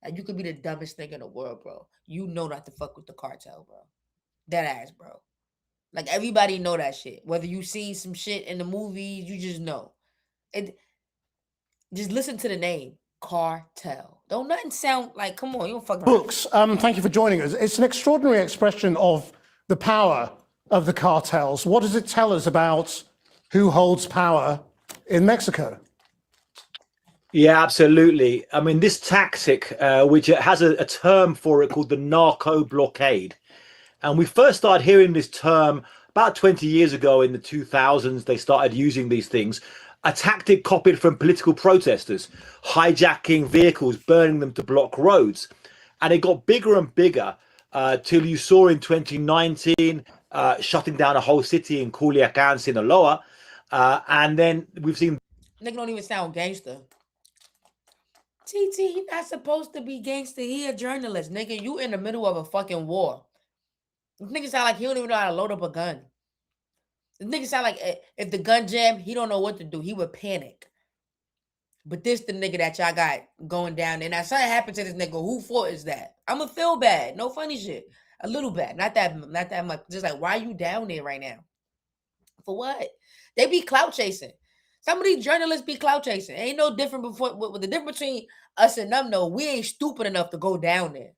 Like, you could be the dumbest thing in the world, bro. You know not to fuck with the cartel, bro. Dead ass, bro. Like, everybody know that shit. Whether you see some shit in the movies, you just know. Just listen to the name, Cartel. Don't nothing sound like, come on, you don't fuck around. Books, thank you for joining us. It's an extraordinary expression of the power of the cartels. What does it tell us about who holds power in Mexico? Yeah, absolutely. I mean, this tactic, which has a term for it called the narco blockade. And we first started hearing this term about 20 years ago in the 2000s. They started using these things. A tactic copied from political protesters, hijacking vehicles, burning them to block roads. And it got bigger and bigger till you saw in 2019 shutting down a whole city in Culiacan, Sinaloa. And then we've seen... Nigga don't even sound gangster. TT, he not supposed to be gangster. He a journalist. Nigga, you in the middle of a fucking war. This nigga sound like he don't even know how to load up a gun. This nigga sound like if the gun jammed, he don't know what to do. He would panic. But this the nigga that y'all got going down there. Now, something happened to this nigga. Who fault is that? I'ma feel bad. No funny shit. A little bad. Not that much. Just like, why you down there right now? For what? They be clout chasing. Some of these journalists be clout chasing. Ain't no different before. With the difference between us and them, though, we ain't stupid enough to go down there.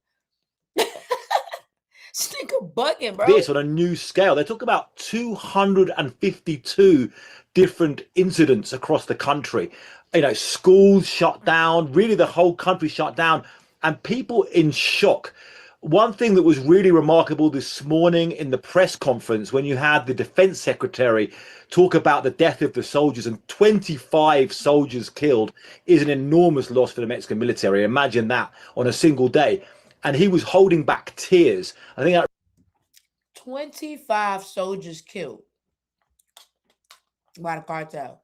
This nigga bugging, bro. This on a new scale. They talk about 252 different incidents across the country. You know, schools shut down, really the whole country shut down, and people in shock. One thing that was really remarkable this morning in the press conference, when you had the defense secretary talk about the death of the soldiers and 25 soldiers killed, is an enormous loss for the Mexican military. Imagine that on a single day. And he was holding back tears. I think that 25 soldiers killed by the cartel.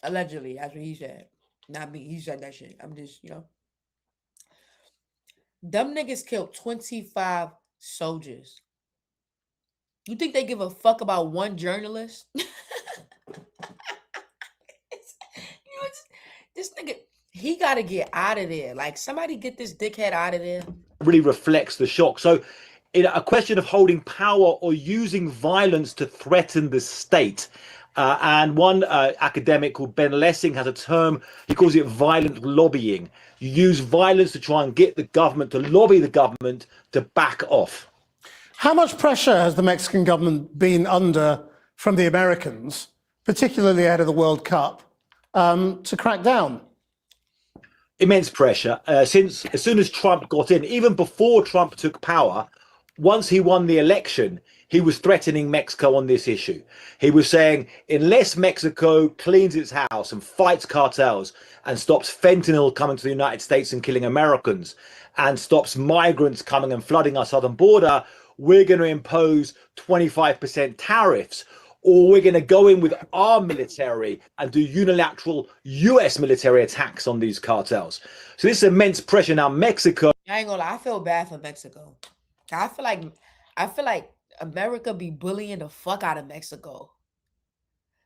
Allegedly, that's what he said. Not me. He said that shit. I'm just, you know. Them niggas killed 25 soldiers. You think they give a fuck about one journalist? This nigga, he got to get out of there. Like, somebody get this dickhead out of there. really reflects the shock. So in a question of holding power or using violence to threaten the state. And one academic called Ben Lessing has a term, he calls it violent lobbying. You use violence to try and get the government to lobby the government to back off. How much pressure has the Mexican government been under from the Americans, particularly ahead of the World Cup, to crack down? Immense pressure. Since as soon as Trump got in, even before Trump took power, once he won the election, he was threatening Mexico on this issue. He was saying, unless Mexico cleans its house and fights cartels and stops fentanyl coming to the United States and killing Americans and stops migrants coming and flooding our southern border, we're going to impose 25% tariffs, or we're going to go in with our military and do unilateral US military attacks on these cartels. So this is immense pressure. Now, Mexico... I ain't gonna lie, I feel bad for Mexico. I feel like America be bullying the fuck out of Mexico.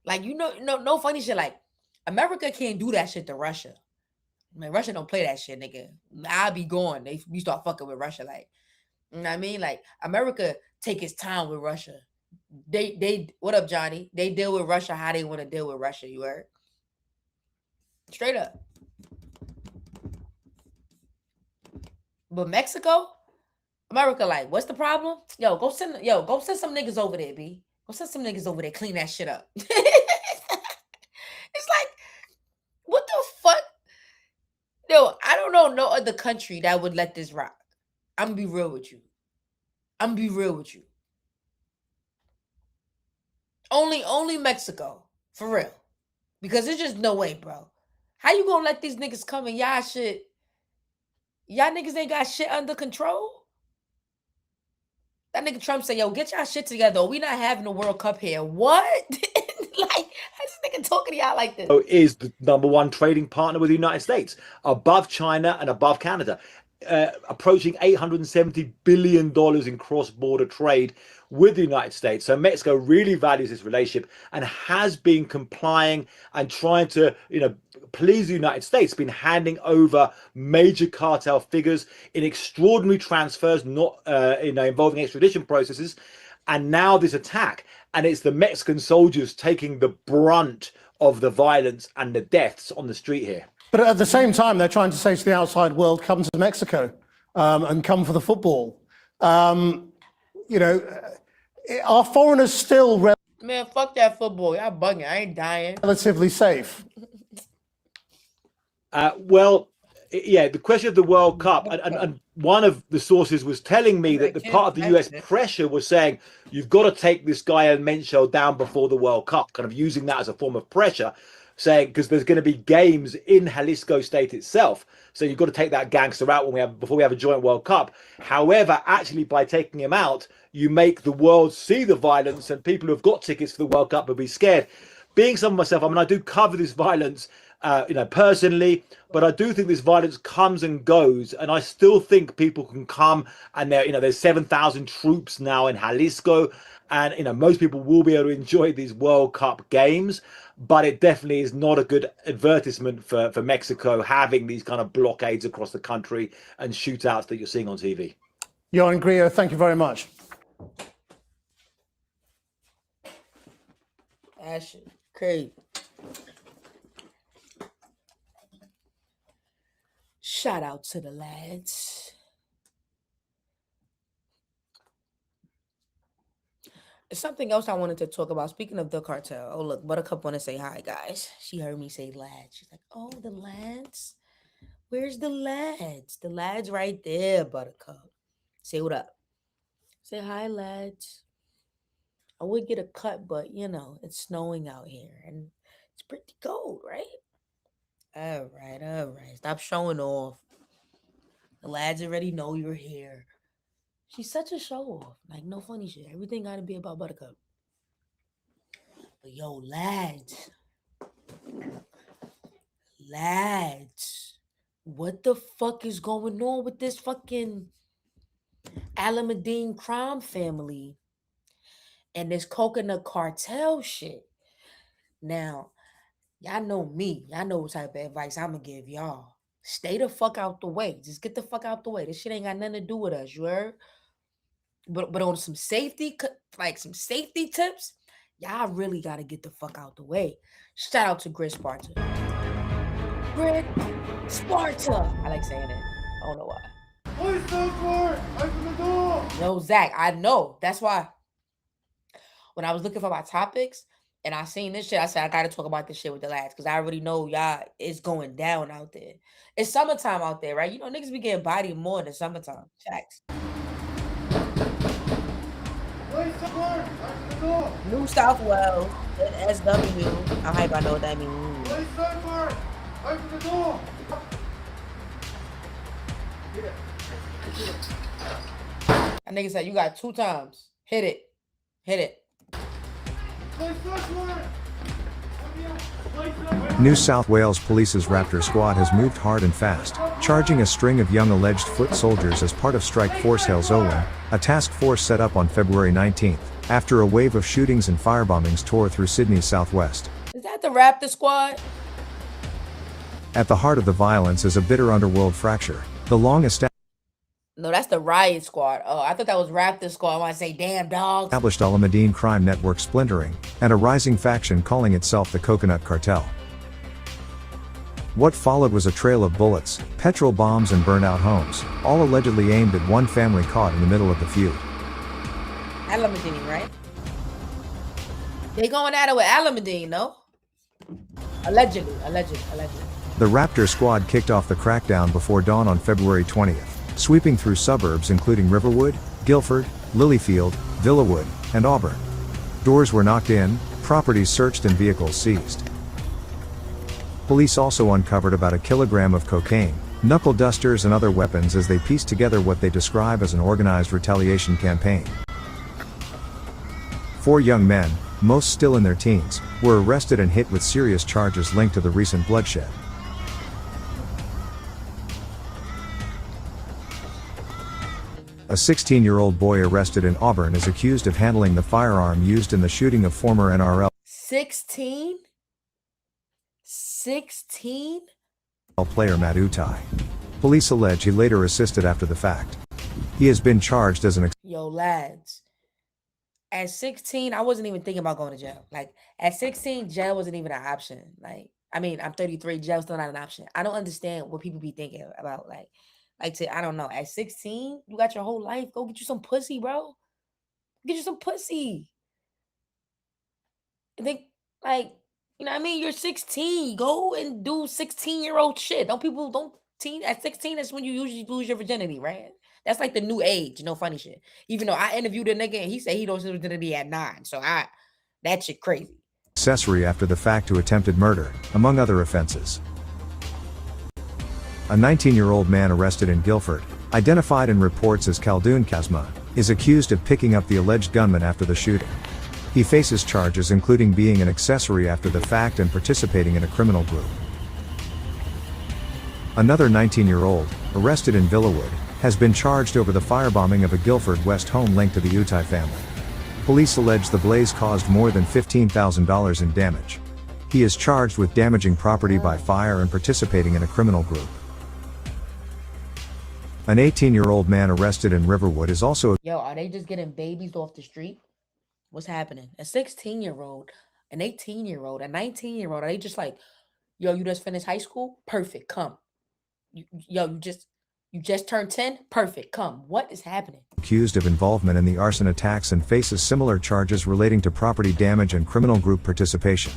Like, you know, no funny shit. Like, America can't do that shit to Russia. Man, Russia don't play that shit, nigga. I'll be gone. We start fucking with Russia. Like, you know what I mean? Like, America take its time with Russia. They what up, Johnny? They deal with Russia how they want to deal with Russia, you heard? Straight up. But Mexico, America, like, what's the problem? Yo, go send some niggas over there, B. Go send some niggas over there, clean that shit up. It's like, what the fuck? Yo, I don't know no other country that would let this rock. I'm gonna be real with you. Only Mexico, for real. Because there's just no way, bro. How you gonna let these niggas come and y'all shit? Y'all niggas ain't got shit under control? That nigga Trump said, yo, get y'all shit together. We not having a World Cup here. What? Like, how's this nigga talking to y'all like this? Is the #1 trading partner with the United States, above China and above Canada. approaching $870 billion in cross-border trade with the United States. So Mexico really values this relationship and has been complying and trying to, please the United States, been handing over major cartel figures in extraordinary transfers, not involving extradition processes. And now this attack, and it's the Mexican soldiers taking the brunt of the violence and the deaths on the street here. But at the same time, they're trying to say to the outside world, come to Mexico and come for the football. Are foreigners still Man, fuck that football. Y'all bugging. I ain't dying. relatively safe? The question of the World Cup, and one of the sources was telling me that the part of the US pressure was saying, you've got to take this guy Mencho down before the World Cup, kind of using that as a form of pressure, saying, because there's going to be games in Jalisco state itself. So you've got to take that gangster out before we have a joint World Cup. However, actually, by taking him out, you make the world see the violence, and people who've got tickets for the World Cup will be scared. Being someone myself, I do cover this violence, personally, but I do think this violence comes and goes, and I still think people can come, and there's 7,000 troops now in Jalisco, and most people will be able to enjoy these World Cup games, but it definitely is not a good advertisement for Mexico having these kind of blockades across the country and shootouts that you're seeing on TV. Johan Grillo, thank you very much. That shit crazy. Shout out to the lads. Something else I wanted to talk about. Speaking of the cartel. Oh, look, Buttercup want to say hi, guys. She heard me say lads. She's like, oh, the lads? Where's the lads? The lads right there, Buttercup. Say what up. Say hi, lads. I would get a cut, but, it's snowing out here. And it's pretty cold, right? All right. Stop showing off. The lads already know you're here. She's such a show off. Like, no funny shit. Everything got to be about Buttercup. But yo, lads. What the fuck is going on with this fucking Alameddine crime family and this coconut cartel shit? Now, y'all know me. Y'all know what type of advice I'm going to give y'all. Stay the fuck out the way. Just get the fuck out the way. This shit ain't got nothing to do with us, you heard? But on some safety tips, y'all really got to get the fuck out the way. Shout out to Grit Sparta. Grit Sparta. I like saying it. I don't know why. Please don't for it. Open the door. Yo, Zach, I know. That's why when I was looking for my topics and I seen this shit, I said, I got to talk about this shit with the lads because I already know y'all it's going down out there. It's summertime out there, right? Niggas be getting bodied more in the summertime. Facts. New South Wales, SW. I hope I know what that means. Please don't for it. Open the door. That nigga said you got 2 times. Hit it. New South Wales Police's Raptor Squad has moved hard and fast, charging a string of young alleged foot soldiers as part of Strike Force Hales Owen, a task force set up on February 19th, after a wave of shootings and firebombings tore through Sydney's southwest. Is that the Raptor Squad? At the heart of the violence is a bitter underworld fracture. The No, that's the Riot Squad. Oh, I thought that was Raptor Squad. I want to say, damn, dog. established Alameddine crime network splintering, and a rising faction calling itself the Coconut Cartel. What followed was a trail of bullets, petrol bombs and burned-out homes, all allegedly aimed at one family caught in the middle of the feud. Alameddine, right? They going at it with Alameddine, no? Allegedly. The Raptor Squad kicked off the crackdown before dawn on February 20th, sweeping through suburbs including Riverwood, Guildford, Lilyfield, Villawood, and Auburn. Doors were knocked in, properties searched and vehicles seized. Police also uncovered about 1 kilogram of cocaine, knuckle dusters and other weapons as they pieced together what they describe as an organized retaliation campaign. 4 young men, most still in their teens, were arrested and hit with serious charges linked to the recent bloodshed. A 16-year-old boy arrested in Auburn is accused of handling the firearm used in the shooting of former NRL 16? 16? player Matt Utai. Police allege he later assisted after the fact. He has been charged as an Yo, lads. At 16, I wasn't even thinking about going to jail. Like, at 16, jail wasn't even an option. Like, I mean, I'm 33, jail's still not an option. I don't understand what people be thinking about. I don't know. At 16, you got your whole life. Go get you some pussy, bro. Get you some pussy. And then, like, you know what I mean? You're 16. Go and do 16-year-old shit. At 16, that's when you usually lose your virginity, right? That's like the new age, funny shit. Even though I interviewed a nigga and he said he lost his virginity at 9. So that shit crazy. accessory after the fact to attempted murder, among other offenses. A 19-year-old man arrested in Guilford, identified in reports as Khaldoon Kazma, is accused of picking up the alleged gunman after the shooting. He faces charges including being an accessory after the fact and participating in a criminal group. Another 19-year-old, arrested in Villawood, has been charged over the firebombing of a Guilford West home linked to the Utai family. Police allege the blaze caused more than $15,000 in damage. He is charged with damaging property by fire and participating in a criminal group. An 18-year-old man arrested in Riverwood is also Yo, are they just getting babies off the street? What's happening? A 16-year-old, an 18-year-old, a 19-year-old, are they just like, yo, you just finished high school? Perfect, come. You just turned 10? Perfect, come. What is happening? accused of involvement in the arson attacks and faces similar charges relating to property damage and criminal group participation.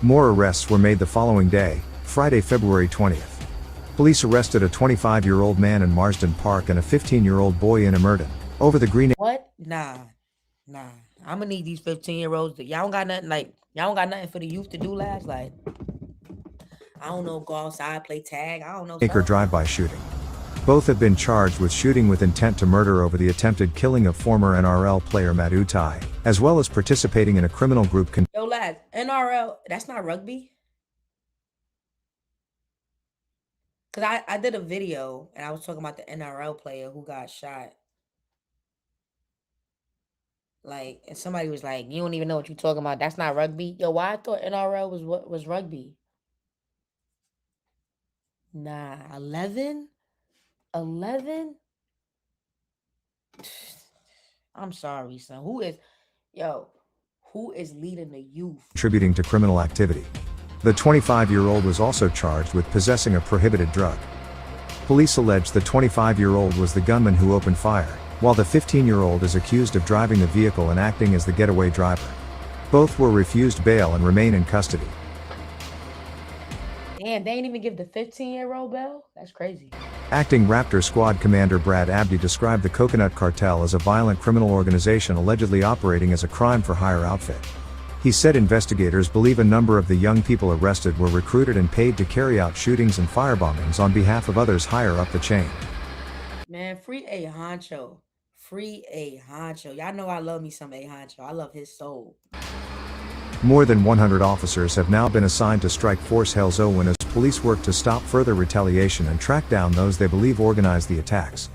More arrests were made the following day, Friday, February 20th. Police arrested a 25-year-old man in Marsden Park and a 15-year-old boy in Emerton over the Green. What? Nah. I'm gonna need these 15-year-olds. Y'all don't got nothing for the youth to do, lads. Like, I don't know, go outside, play tag. I don't know. Acre drive-by shooting. Both have been charged with shooting with intent to murder over the attempted killing of former NRL player Matt Utai, as well as participating in a criminal group. Yo, lads, NRL, that's not rugby? Because I did a video and I was talking about the NRL player who got shot. Like, and somebody was like, you don't even know what you're talking about. That's not rugby. Yo, why I thought NRL was rugby? Nah, 11? 11? I'm sorry, son. Who is leading the youth? Contributing to criminal activity. The 25-year-old was also charged with possessing a prohibited drug. Police allege the 25-year-old was the gunman who opened fire, while the 15-year-old is accused of driving the vehicle and acting as the getaway driver. Both were refused bail and remain in custody. Damn, they ain't even give the 15-year-old bail? That's crazy. Acting Raptor Squad Commander Brad Abdi described the Coconut Cartel as a violent criminal organization allegedly operating as a crime-for-hire outfit. He said investigators believe a number of the young people arrested were recruited and paid to carry out shootings and firebombings on behalf of others higher up the chain. Man, free A Honcho. Free A Honcho. Y'all know I love me some A Honcho. I love his soul. More than 100 officers have now been assigned to Strike Force Hell's Owen as police work to stop further retaliation and track down those they believe organized the attacks.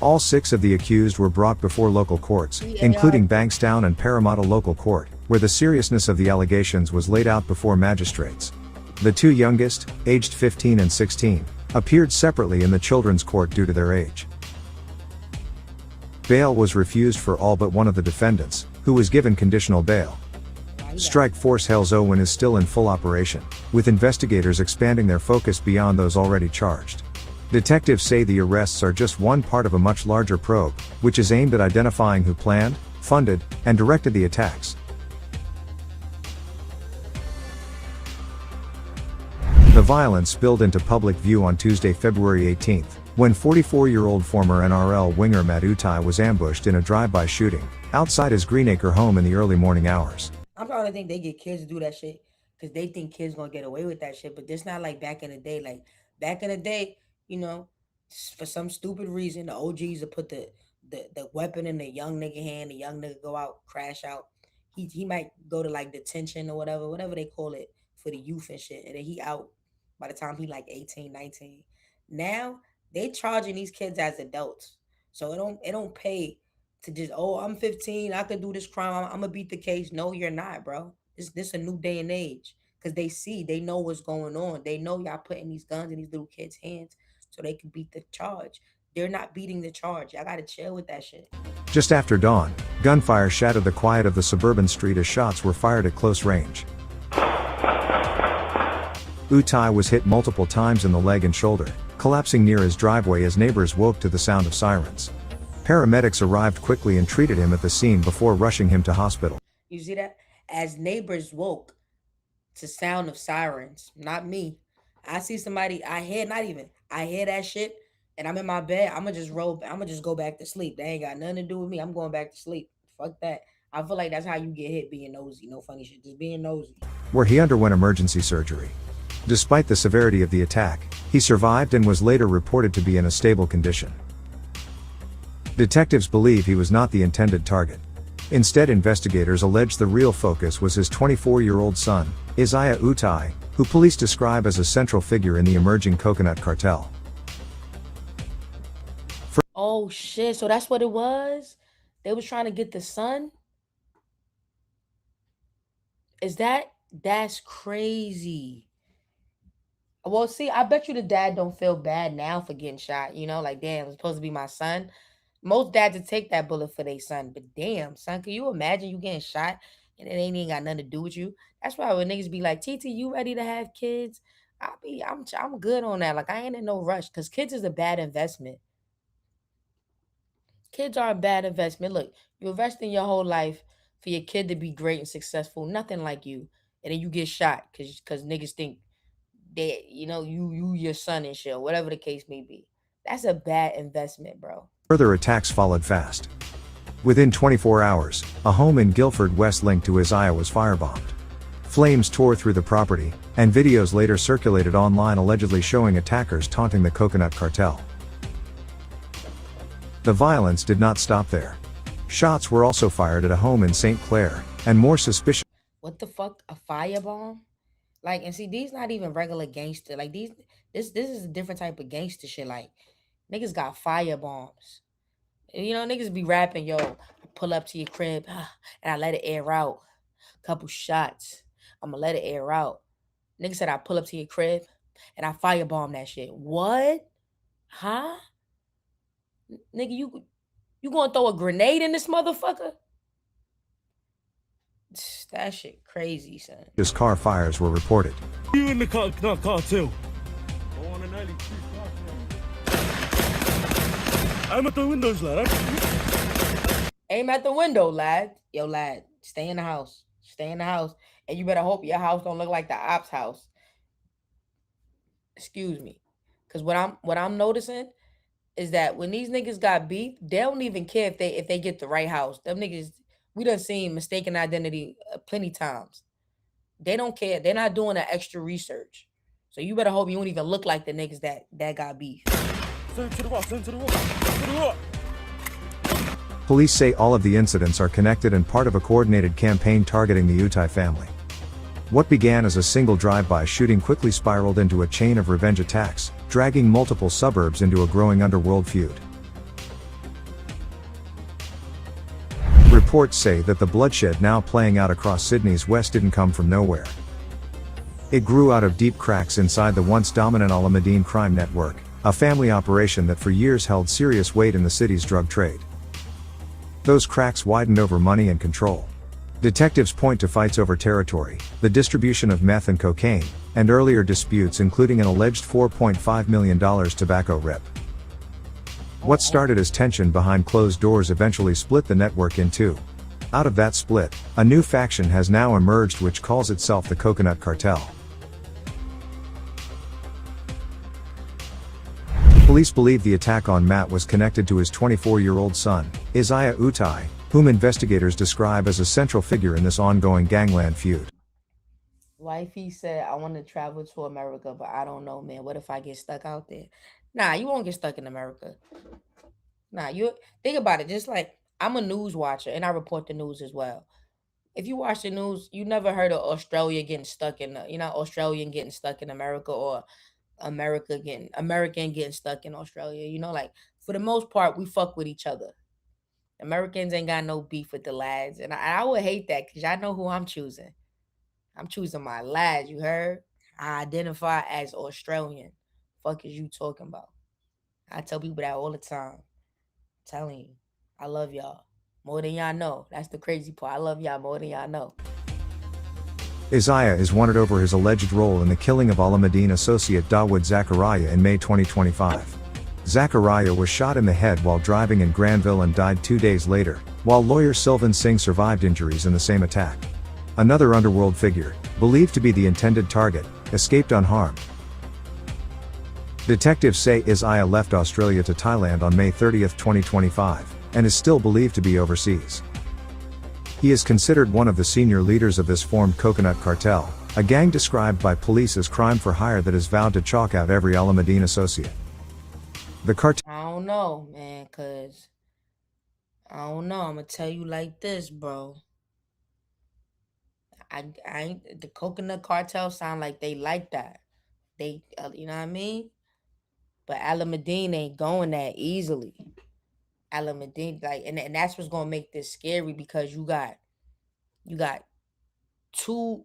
All 6 of the accused were brought before local courts, including Bankstown and Parramatta Local Court, where the seriousness of the allegations was laid out before magistrates. The 2 youngest, aged 15 and 16, appeared separately in the children's court due to their age. Bail was refused for all but one of the defendants, who was given conditional bail. Strike Force Hell's Owen is still in full operation, with investigators expanding their focus beyond those already charged. Detectives say the arrests are just one part of a much larger probe, which is aimed at identifying who planned, funded, and directed the attacks. The violence spilled into public view on Tuesday, February 18th, when 44-year-old former NRL winger Matt Utai was ambushed in a drive-by shooting, outside his Greenacre home in the early morning hours. I'm starting to think they get kids to do that shit because they think kids gonna get away with that shit, but it's not like back in the day. Like, back in the day, for some stupid reason, the OGs would put the weapon in the young nigga hand, the young nigga go out, crash out. He might go to like detention or whatever they call it for the youth and shit, and then he out by the time he like 18, 19. Now they charging these kids as adults, so it don't pay to just, oh, I'm 15, I could do this crime, I'm gonna beat the case. No, you're not, bro. This a new day and age, because they know what's going on. They know y'all putting these guns in these little kids' hands so they can beat the charge. They're not beating the charge. Y'all gotta chill with that shit. Just after dawn, gunfire shattered the quiet of the suburban street as shots were fired at close range. Utai was hit multiple times in the leg and shoulder, collapsing near his driveway as neighbors woke to the sound of sirens. Paramedics arrived quickly and treated him at the scene before rushing him to hospital. You see that? As neighbors woke to sound of sirens, not me. I see somebody, I hear that shit, and I'm in my bed, I'ma just go back to sleep. They ain't got nothing to do with me. I'm going back to sleep. Fuck that. I feel like that's how you get hit, being nosy. No funny shit, just being nosy. Where he underwent emergency surgery. Despite the severity of the attack, he survived and was later reported to be in a stable condition. Detectives believe he was not the intended target. Instead, investigators allege the real focus was his 24-year-old son, Isaiah Utai, who police describe as a central figure in the emerging coconut cartel. Oh shit, so that's what it was? They was trying to get the son? That's crazy. Well, see, I bet you the dad don't feel bad now for getting shot. You know, like, damn, it's supposed to be my son. Most dads would take that bullet for their son, but damn, son, can you imagine you getting shot and it ain't even got nothing to do with you? That's why when niggas be like, TT, you ready to have kids? I'm good on that. Like, I ain't in no rush, because kids is a bad investment. Kids are a bad investment. Look, you invest in your whole life for your kid to be great and successful, nothing like you, and then you get shot because niggas think that, you know, you your son and shit, or whatever the case may be. That's a bad investment, bro. Further attacks followed fast. Within 24 hours, a home in Guilford West linked to Isaiah was firebombed. Flames tore through the property, and videos later circulated online allegedly showing attackers taunting the coconut cartel. The violence did not stop there. Shots were also fired at a home in St. Clair, and more suspicious. What the fuck? A firebomb? Like, and see, these not even regular gangster. Like, this is a different type of gangster shit. Like, niggas got fire bombs. You know, niggas be rapping, yo, I pull up to your crib and I let it air out. Couple shots. I'ma let it air out. Nigga said I pull up to your crib and I firebomb that shit. What? Huh? Nigga, you gonna throw a grenade in this motherfucker? That shit crazy, son. Just car fires were reported. You in the cartel. I'm at the windows, lad. Aim at the window, lad. Yo, lad, stay in the house. Stay in the house. And you better hope your house don't look like the ops house. Excuse me. Cause what I'm noticing is that when these niggas got beef, they don't even care if they get the right house. Them niggas, we done seen mistaken identity plenty times. They don't care. They're not doing that extra research. So you better hope you don't even look like the niggas that got beef. Police say all of the incidents are connected and part of a coordinated campaign targeting the Utai family. What began as a single drive-by shooting quickly spiraled into a chain of revenge attacks, dragging multiple suburbs into a growing underworld feud. Reports say that the bloodshed now playing out across Sydney's west didn't come from nowhere. It grew out of deep cracks inside the once dominant Alameddine crime network, a family operation that for years held serious weight in the city's drug trade. Those cracks widened over money and control. Detectives point to fights over territory, the distribution of meth and cocaine, and earlier disputes including an alleged $4.5 million tobacco rip. What started as tension behind closed doors eventually split the network in two. Out of that split, a new faction has now emerged which calls itself the Coconut Cartel. Police believe the attack on Matt was connected to his 24-year-old son, Isaiah Utai, whom investigators describe as a central figure in this ongoing gangland feud. Wifey said, I want to travel to America, but I don't know, man. What if I get stuck out there? Nah, you won't get stuck in America. Nah, you think about it. Just like, I'm a news watcher and I report the news as well. If you watch the news, you never heard of Australia getting stuck in, Australian getting stuck in America, or American getting stuck in Australia. You know, like for the most part, we fuck with each other. Americans ain't got no beef with the lads, and I would hate that because y'all know who I'm choosing. I'm choosing my lads. You heard? I identify as Australian. Fuck is you talking about? I tell people that all the time. I'm telling you, I love y'all more than y'all know. That's the crazy part. I love y'all more than y'all know. Isaiah is wanted over his alleged role in the killing of Alameddine associate Dawood Zakaria in May 2025. Zakaria was shot in the head while driving in Granville and died 2 days later, while lawyer Sylvan Singh survived injuries in the same attack. Another underworld figure, believed to be the intended target, escaped unharmed. Detectives say Isaiah left Australia to Thailand on May 30, 2025, and is still believed to be overseas. He is considered one of the senior leaders of this formed coconut cartel, a gang described by police as crime for hire that has vowed to chalk out every Alameddine associate. The cartel. I don't know, man, cause I don't know. I'm gonna tell you like this, bro. I ain't the coconut cartel sound like they like that. They, you know what I mean? But Alameddine ain't going that easily. Alameddine, like, and that's what's gonna make this scary because you got two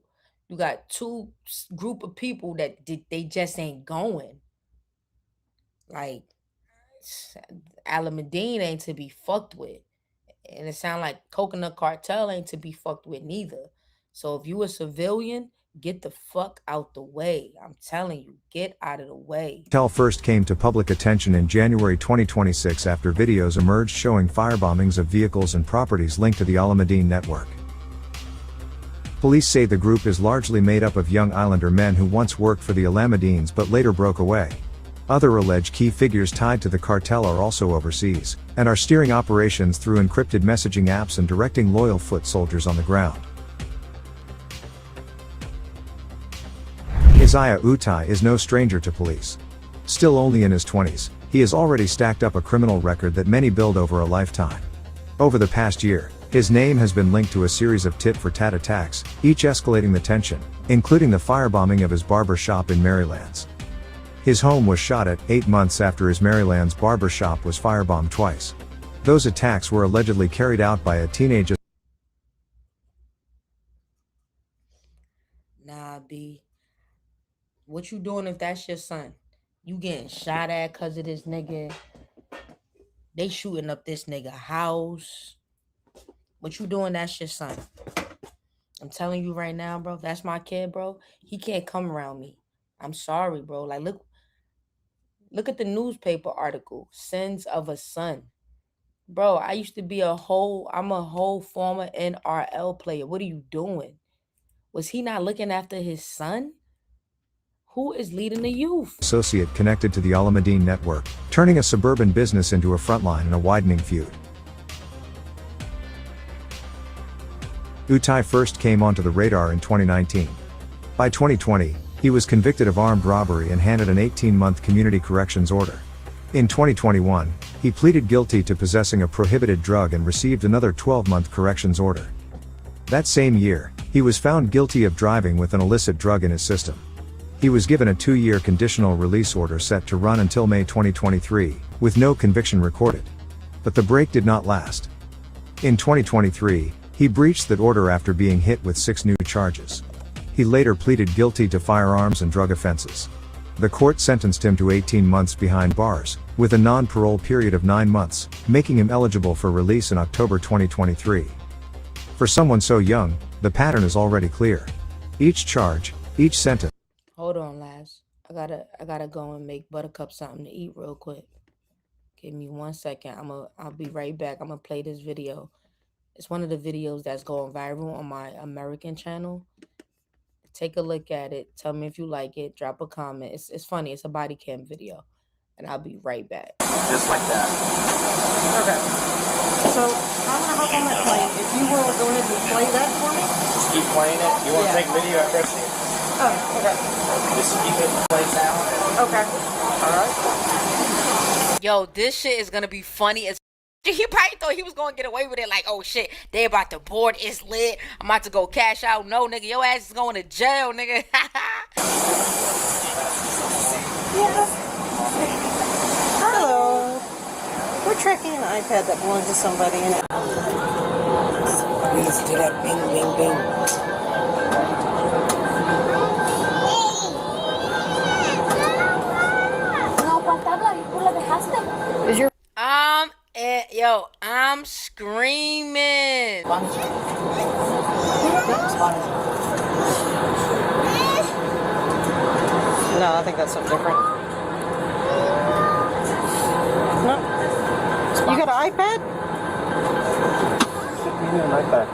group of people that they just ain't going. Like, Alameddine ain't to be fucked with. And it sound like Coconut Cartel ain't to be fucked with neither. So if you a civilian, get the fuck out the way. I'm telling you, get out of the way. Cartel first came to public attention in January 2026 after videos emerged showing firebombings of vehicles and properties linked to the Alameddine network. Police say the group is largely made up of young islander men who once worked for the Alameddines but later broke away. Other alleged key figures tied to the cartel are also overseas, and are steering operations through encrypted messaging apps and directing loyal foot soldiers on the ground. Isaiah Utai is no stranger to police. Still only in his 20s, he has already stacked up a criminal record that many build over a lifetime. Over the past year, his name has been linked to a series of tit-for-tat attacks, each escalating the tension, including the firebombing of his barber shop in Maryland. His home was shot at 8 months after his Maryland's barber shop was firebombed twice. Those attacks were allegedly carried out by a teenager. Nah, B. What you doing if that's your son? You getting shot at because of this nigga. They shooting up this nigga house. What you doing, that's your son. I'm telling you right now, bro, if that's my kid, bro, he can't come around me. I'm sorry, bro. Like, look at the newspaper article. Sins of a son. Bro, I used to be I'm a whole former NRL player. What are you doing? Was he not looking after his son? Who is leading the youth? Associate connected to the Alameddine network, turning a suburban business into a frontline in a widening feud. Utai first came onto the radar in 2019. By 2020, he was convicted of armed robbery and handed an 18-month community corrections order. In 2021, he pleaded guilty to possessing a prohibited drug and received another 12-month corrections order. That same year, he was found guilty of driving with an illicit drug in his system. He was given a 2-year conditional release order set to run until May 2023, with no conviction recorded. But the break did not last. In 2023, he breached that order after being hit with 6 new charges. He later pleaded guilty to firearms and drug offenses. The court sentenced him to 18 months behind bars, with a non-parole period of 9 months, making him eligible for release in October 2023. For someone so young, the pattern is already clear. Each charge, each sentence. Hold on, lads. I gotta go and make Buttercup something to eat real quick. Give me 1 second. I'll be right back. I'm gonna play this video. It's one of the videos that's going viral on my American channel. Take a look at it. Tell me if you like it. Drop a comment. It's funny. It's a body cam video. And I'll be right back. Just like that. Okay. So I'm gonna hop on my plane. If you will go ahead and play that for me. Just keep playing it. You want to take video at this? Oh, okay. Just keep it in place now. Okay. All right. Yo, this shit is gonna be funny as. He probably thought he was gonna get away with it, like, oh shit, they about to board, it's lit, I'm about to go cash out. No, nigga, your ass is going to jail, nigga. Hello. We're tracking an iPad that belonged to somebody and Listen to that bing, bing, bing. Is your I'm screaming. No, I think that's something different. No. You got an iPad? An iPad.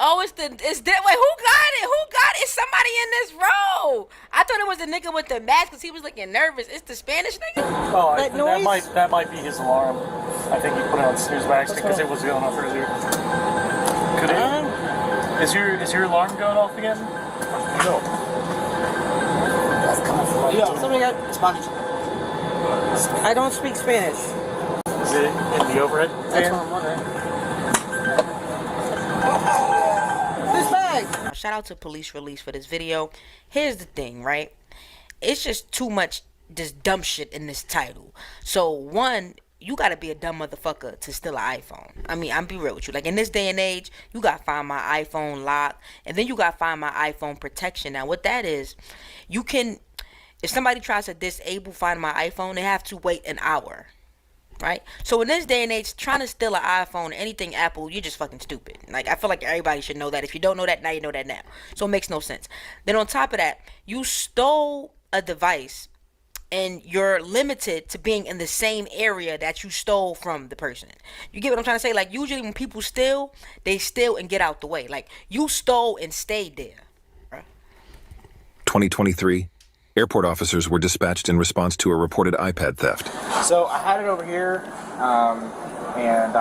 Oh, it's that. Wait, who got it? Who got it? It's somebody in this row. I thought it was the nigga with the mask because he was looking nervous. It's the Spanish nigga. Oh, That noise? that might be his alarm. I think he put it on snooze by accident because it was going off earlier. Could it? Is your alarm going off again? No. Somebody got Spanish. I don't speak Spanish. Is it in the overhead That's fan? what I'm wondering. This bag. Shout out to Police Release for this video. Here's the thing, right? It's just too much just dumb shit in this title. So one, you gotta be a dumb motherfucker to steal an iPhone. I mean, I'm be real with you. Like in this day and age, you gotta find my iPhone lock, and then you gotta find my iPhone protection. Now, what that is, you can, if somebody tries to disable Find My iPhone, they have to wait an hour. Right? So in this day and age, trying to steal an iPhone, anything Apple, you're just fucking stupid. Like, I feel like everybody should know that. If you don't know that now, you know that now. So it makes no sense. Then on top of that, you stole a device and you're limited to being in the same area that you stole from the person. You get what I'm trying to say? Like, usually when people steal, they steal and get out the way. Like, you stole and stayed there. Right? 2023. Airport officers were dispatched in response to a reported iPad theft. So I had it over here, and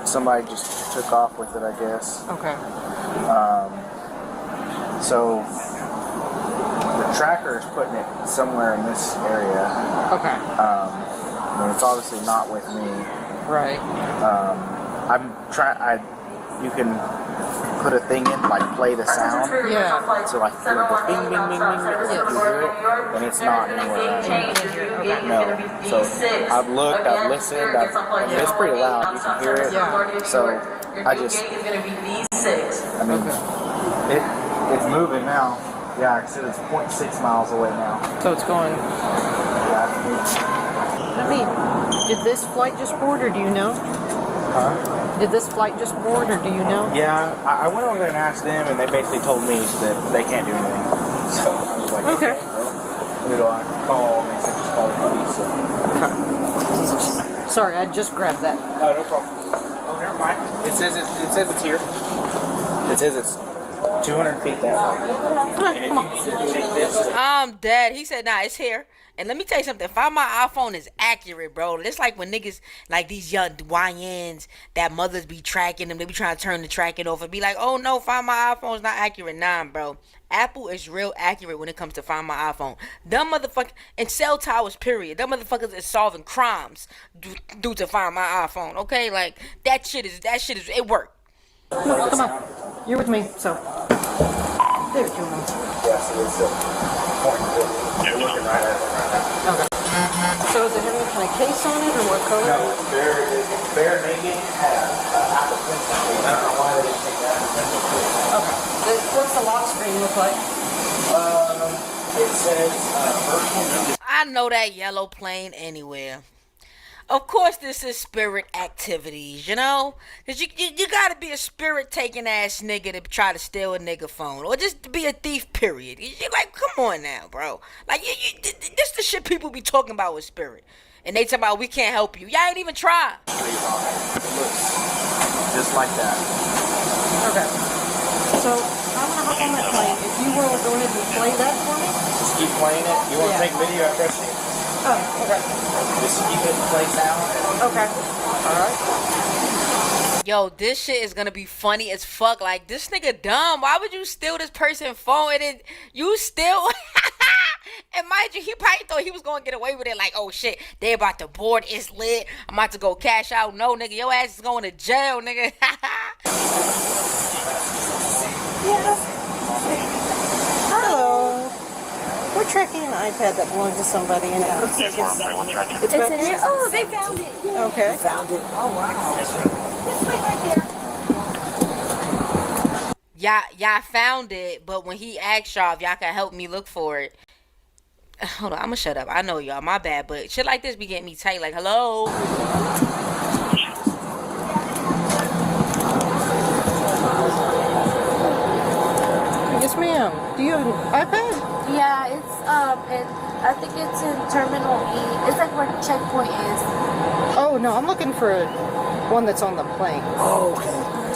somebody just took off with it, I guess. Okay. So the tracker is putting it somewhere in this area. Okay. And it's obviously not with me. Right. You can put a thing in, like play the sound. Yeah. So like it would go bing, bing, bing, bing, you hear it, and it's not anywhere. No. So I've looked, I've listened, it's pretty loud. You can hear it. Yeah. So I mean, it's moving now. Yeah, I said it's 0.6 miles away now. So it's going. Yeah, it's moving. Did this flight just board, or do you know? Huh? Did this flight just board, or do you know? Yeah, I went over there and asked them, and they basically told me that they can't do anything. So I was like, okay. Who do I call? And they said just call the police. So. Sorry, I just grabbed that. Oh, no problem. Oh, never mind. It says it's here. It says it's 200 feet that way. I'm dead. He said, nah, it's here. And let me tell you something. Find My iPhone is accurate, bro. It's like when niggas, like these young YNs, that mothers be tracking them. They be trying to turn the tracking off and be like, oh no, Find My iPhone's not accurate. Nah, bro. Apple is real accurate when it comes to Find My iPhone. Them motherfuckers, and cell towers, period. Them motherfuckers is solving crimes due to Find My iPhone, okay? Like, that shit is, it worked. No, come on. You're with me, so. There we go. Yes, it is. You're looking right at it right now. Okay. So is it having a kind of case on it, or what color? No, it's bare naked. Apple Pencil. I don't know why they didn't take the Apple Pencil. Okay. What's the lock screen look like? It says virtual. I know that yellow plane anywhere. Of course, this is spirit activities, you know? Because you gotta be a spirit taking ass nigga to try to steal a nigga phone. Or just to be a thief, period. You're like, come on now, bro. Like, this the shit people be talking about with spirit. And they talk about, we can't help you. Y'all ain't even try. Just like that. Okay. So, I'm gonna hop on that plane. If you will go ahead and play that for me. Just keep playing it. You want to take video after I see it? Oh, okay. Just keep it play sound. Okay. Alright. Yo, this shit is gonna be funny as fuck. Like, this nigga dumb. Why would you steal this person's phone and then you still... And mind you, he probably thought he was gonna get away with it. Like, oh shit, they about to board, it's lit. I'm about to go cash out. No, nigga, your ass is going to jail, nigga. Hello. We're We're tracking an iPad that belonged to somebody in it. It's in here. Oh, they found it. Okay. Found it. Oh, wow. Y'all found it, but when he asked y'all if y'all can help me look for it. Hold on, I'm gonna shut up. I know y'all, my bad, but shit like this be getting me tight. Like, hello? Yes, ma'am. Do you have an iPad? Yeah, it's I think it's in Terminal E. It's like where the checkpoint is. Oh no, I'm looking for one that's on the plane. Oh, okay.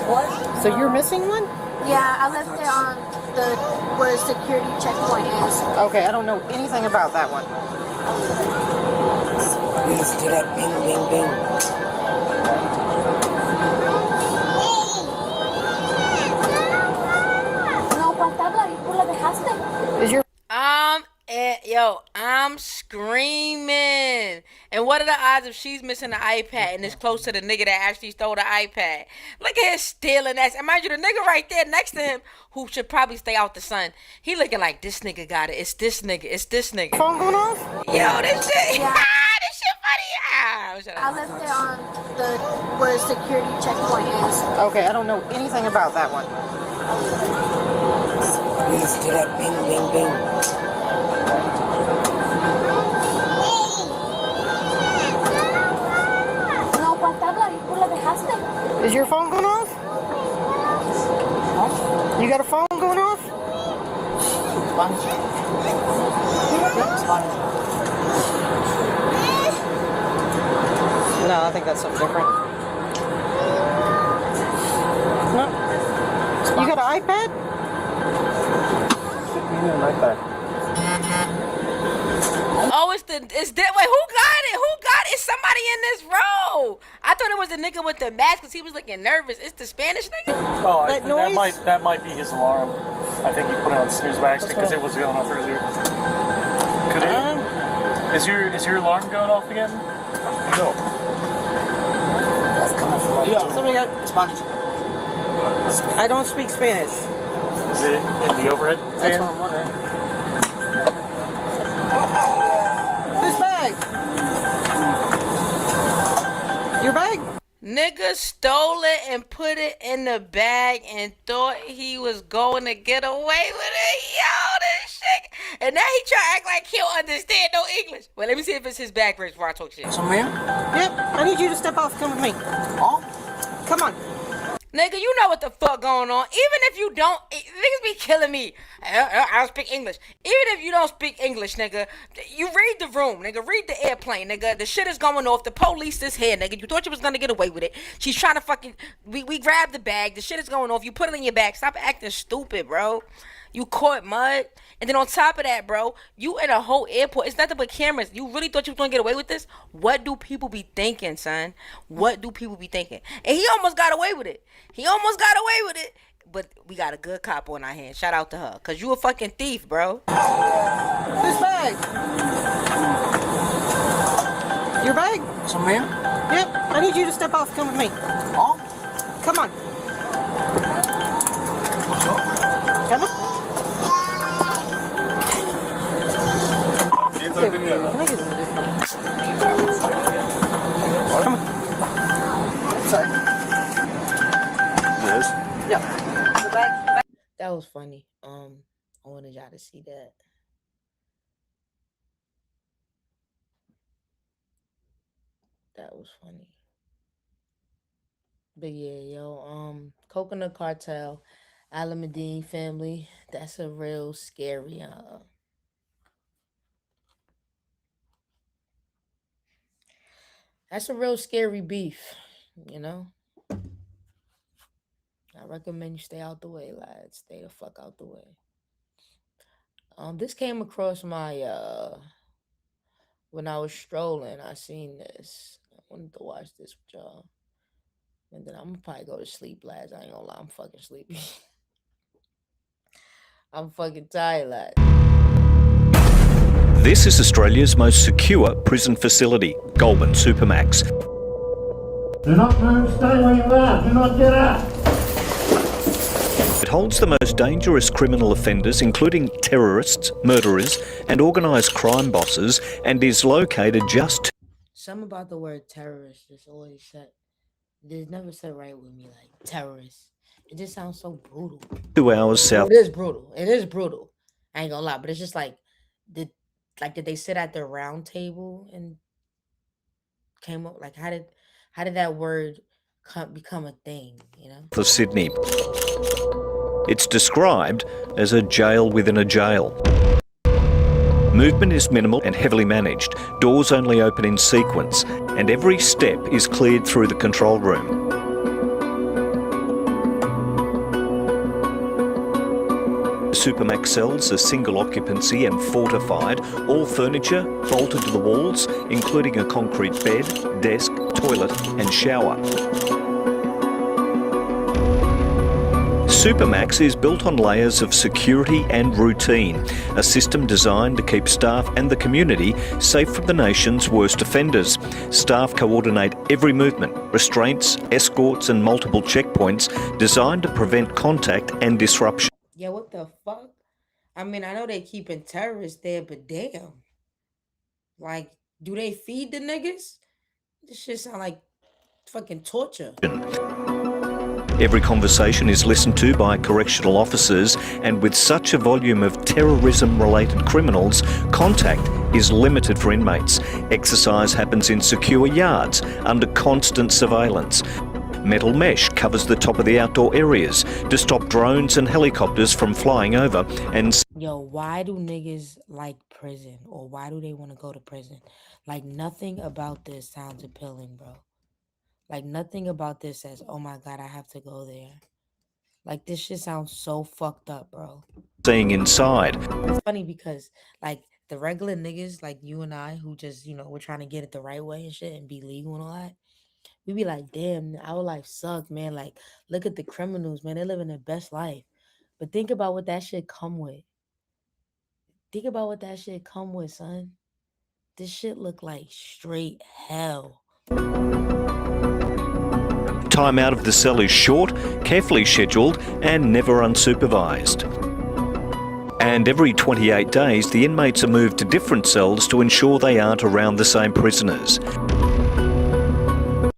What? So you're missing one? Yeah, I left it on the where the security checkpoint is. Okay, I don't know anything about that one. Listen to that bing, bing, bing. Is your I'm screaming. And what are the odds if she's missing the iPad and it's close to the nigga that actually stole the iPad? Look at his stealing ass. And mind you, the nigga right there next to him, who should probably stay out the sun, he looking like, this nigga got it. It's this nigga. It's this nigga. Phone going off? Yo, this shit. Yeah. This shit funny. I left it on the where the security checkpoint is. Okay, I don't know anything about that one. Listen to that bing, bing, bing. Is your phone going off? Huh? You got a phone going off? No, I think that's something different. No. You got an iPad? An iPad. Oh, it's that. Wait, who got it? Who got it? It's somebody in this row. I thought it was the nigga with the mask because he was looking nervous. It's the Spanish nigga. Oh, that might be his alarm. I think he put it on snooze by accident because it was going off earlier. Could it? Is your alarm going off again? No. That's coming from yeah, somebody got Spanish. I don't speak Spanish. Is it in the overhead? That's what I'm wondering. This bag. Your bag? Nigga stole it and put it in the bag and thought he was going to get away with it. Yo, this shit. And now he try to act like he don't understand no English. Well, let me see if it's his bag first before I talk shit. Somewhere? Yep. I need you to step off. Come with me. Oh? Come on. Nigga, you know what the fuck going on. Even if you don't, niggas be killing me. I don't speak English. Even if you don't speak English, nigga, you read the room, nigga. Read the airplane, nigga. The shit is going off. The police is here, nigga. You thought you was gonna get away with it. She's trying to fucking, we grabbed the bag. The shit is going off. You put it in your bag. Stop acting stupid, bro. You caught mud. And then on top of that, bro, you in a whole airport. It's nothing but cameras. You really thought you was going to get away with this? What do people be thinking, son? What do people be thinking? And he almost got away with it. But we got a good cop on our hands. Shout out to her. Because you a fucking thief, bro. This bag. Your bag? Somewhere? Yep. I need you to step off. Come with me. Oh? Come on. Come on. Come on. Sorry. Yes. Yeah. The bag. That was funny. I wanted y'all to see that. That was funny. But yeah, yo, Coconut Cartel, Alameddine family, that's a real scary, that's a real scary beef, you know? I recommend you stay out the way, lads. Stay the fuck out the way. This came across my, when I was strolling, I seen this. I wanted to watch this with y'all. And then I'm gonna probably go to sleep, lads. I ain't gonna lie, I'm fucking sleepy. I'm fucking tired, lads. This is Australia's most secure prison facility, Goulburn Supermax. Do not move, stay where you are, do not get out. It holds the most dangerous criminal offenders, including terrorists, murderers, and organised crime bosses, and is located just Something about the word terrorist just always said. There's never said right with me like terrorist. It just sounds so brutal. 2 hours south. It is brutal. It is brutal. I ain't gonna lie, but it's just like did they sit at the round table and came up like how did that word become a thing, you know? For Sydney. It's described as a jail within a jail. Movement is minimal and heavily managed. Doors only open in sequence, and every step is cleared through the control room. Supermax cells are single occupancy and fortified, all furniture bolted to the walls, including a concrete bed, desk, toilet and shower. Supermax is built on layers of security and routine, a system designed to keep staff and the community safe from the nation's worst offenders. Staff coordinate every movement, restraints, escorts and multiple checkpoints designed to prevent contact and disruption. Yeah, what the fuck? I mean, I know they keeping terrorists there, but damn. Like, do they feed the niggas? This shit sound like fucking torture. Every conversation is listened to by correctional officers, and with such a volume of terrorism-related criminals, contact is limited for inmates. Exercise happens in secure yards under constant surveillance. Metal mesh covers the top of the outdoor areas to stop drones and helicopters from flying over. And yo, why do niggas like prison, or why do they want to go to prison? Like, nothing about this sounds appealing, bro. Like, nothing about this says, oh my God, I have to go there. Like, this shit sounds so fucked up, bro. Seeing inside. It's funny because, like, the regular niggas like you and I who just, you know, we're trying to get it the right way and shit and be legal and all that, we be like, damn, our life sucks, man. Like, look at the criminals, man. They're living their best life. But think about what that shit come with. Think about what that shit come with, son. This shit look like straight hell. Time out of the cell is short, carefully scheduled, and never unsupervised. And every 28 days, the inmates are moved to different cells to ensure they aren't around the same prisoners.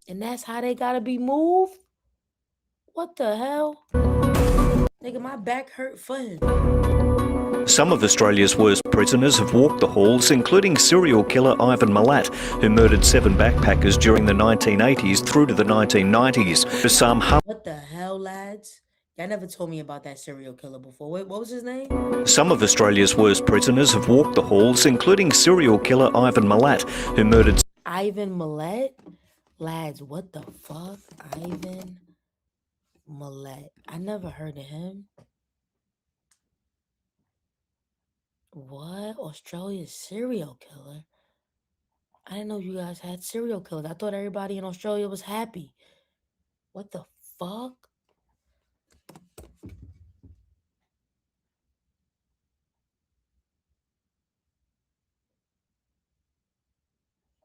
And that's how they gotta be moved? What the hell? Nigga, my back hurt fun. Some of Australia's worst prisoners have walked the halls, including serial killer Ivan Milat, who murdered 7 backpackers during the 1980s through to the 1990s. For some, what the hell, lads? Y'all never told me about that serial killer before. Wait, what was his name? Some of Australia's worst prisoners have walked the halls, including serial killer Ivan Milat, who murdered... Ivan Milat? Lads, what the fuck? Ivan Milat. I never heard of him. What? Australia's serial killer? I didn't know you guys had serial killers. I thought everybody in Australia was happy. What the fuck?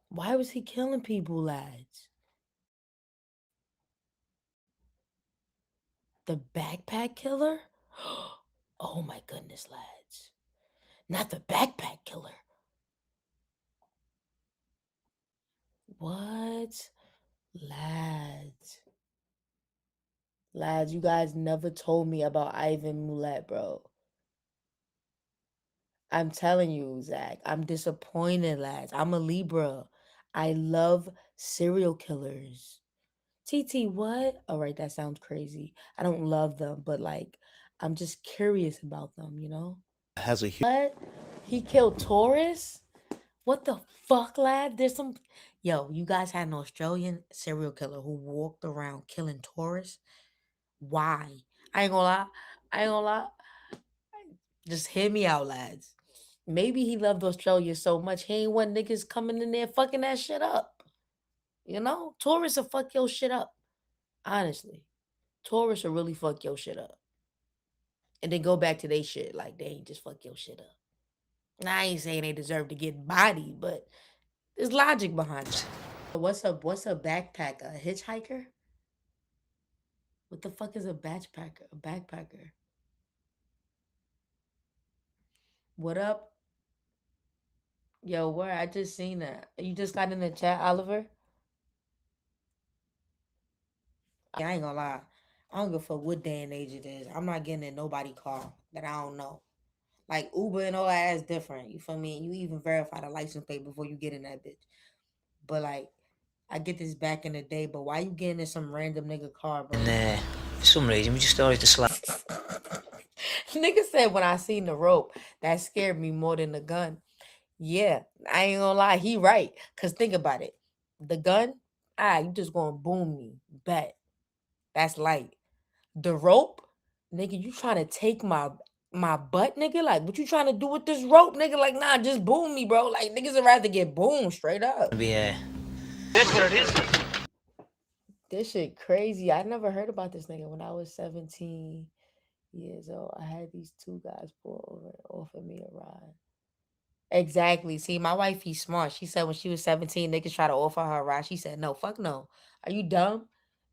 Why was he killing people, lads? The backpack killer? Oh my goodness, lads. Not the backpack killer. What? Lads. Lads, you guys never told me about Ivan Milat, bro. I'm telling you, Zach, I'm disappointed, lads. I'm a Libra. I love serial killers. TT, what? All right, that sounds crazy. I don't love them, but like, I'm just curious about them, you know? What? He killed Taurus? What the fuck, lad? There's some... Yo, you guys had an Australian serial killer who walked around killing Taurus? Why? I ain't gonna lie. I ain't gonna lie. Just hear me out, lads. Maybe he loved Australia so much he ain't want niggas coming in there fucking that shit up. You know? Taurus will fuck your shit up. Honestly. Taurus will really fuck your shit up. And then go back to their shit like they ain't just fuck your shit up. And I ain't saying they deserve to get bodied, but there's logic behind it. What's a backpack? A hitchhiker? What the fuck is a backpacker? A backpacker. What up? Yo, where? I just seen that. You just got in the chat, Oliver? I ain't gonna lie. I don't give a fuck what day and age it is. I'm not getting in nobody's car that I don't know. Like Uber and all that is different. You feel me? You even verify the license plate before you get in that bitch. But like, I get this back in the day, but why you getting in some random nigga car, bro? And for some reason, we just started to slap. Nigga said when I seen the rope, that scared me more than the gun. Yeah, I ain't gonna lie, he right. Cause think about it. The gun, you just gonna boom me. Bet. That's light. The rope, nigga, you trying to take my butt, nigga? Like, what you trying to do with this rope, nigga? Like, nah, just boom me, bro. Like, niggas would rather get boomed straight up. That's what it is. This shit crazy. I never heard about this nigga when I was 17 years old. I had these two guys pull over and offer me a ride. Exactly. See, my wife, he's smart. She said when she was 17, niggas try to offer her a ride. She said, no, fuck no. Are you dumb?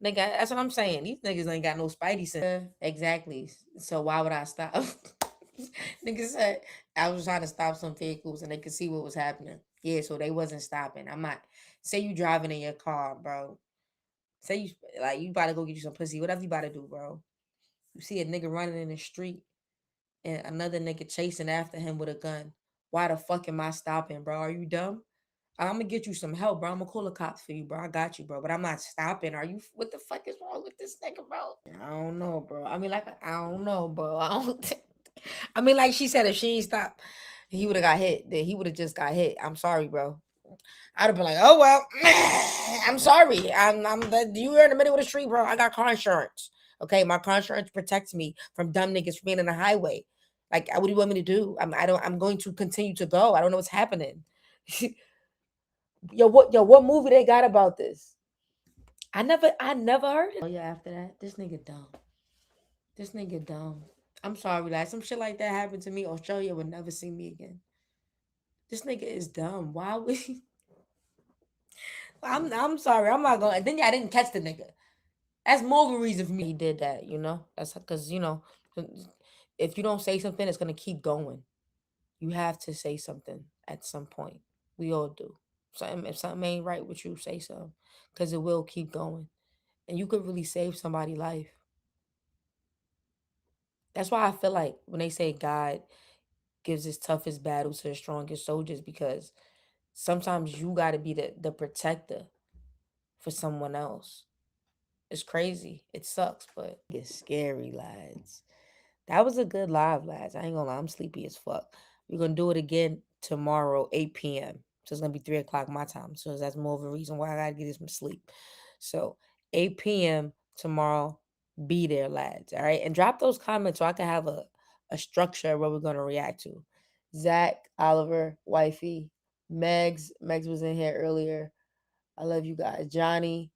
Nigga, that's what I'm saying. These niggas ain't got no spidey sense. Exactly. So why would I stop? Nigga said I was trying to stop some vehicles and they could see what was happening. Yeah, so they wasn't stopping. I'm not. Say you driving in your car, bro. Say you about to go get you some pussy. Whatever you about to do, bro. You see a nigga running in the street and another nigga chasing after him with a gun. Why the fuck am I stopping, bro? Are you dumb? I'm gonna get you some help, bro. I'm gonna call the cops for you, bro. I got you, bro. But I'm not stopping. Are you? What the fuck is wrong with this nigga, bro? I don't know, bro. I mean, like, I don't know, bro. I mean, like she said, if she ain't stopped, he would have got hit. Then he would have just got hit. I'm sorry, bro. I'd have been like, oh well, I'm sorry. You were in the middle of the street, bro. I got car insurance. Okay, my car insurance protects me from dumb niggas being in the highway. Like, what do you want me to do? I'm going to continue to go. I don't know what's happening. What movie they got about this? I never heard it. Oh yeah, after that, this nigga dumb. This nigga dumb. I'm sorry, like some shit like that happened to me. Australia would never see me again. This nigga is dumb. Why would he? I'm sorry. I'm not going. Then I didn't catch the nigga. That's more of a reason for me he did that. You know, that's because if you don't say something, it's gonna keep going. You have to say something at some point. We all do. If something ain't right with you, say so, because it will keep going, and you could really save somebody's life. That's why I feel like when they say God gives his toughest battles to the strongest soldiers, because sometimes you got to be the protector for someone else. It's crazy. It sucks, but it's scary, lads. That was a good live, lads. I ain't gonna lie, I'm sleepy as fuck. We're gonna do it again tomorrow, 8 p.m. So it's gonna be 3 o'clock my time. So that's more of a reason why I gotta get some sleep. So 8 p.m. tomorrow, be there, lads. All right. And drop those comments so I can have a structure of what we're gonna react to. Zach, Oliver, Wifey, Megs. Megs was in here earlier. I love you guys. Johnny,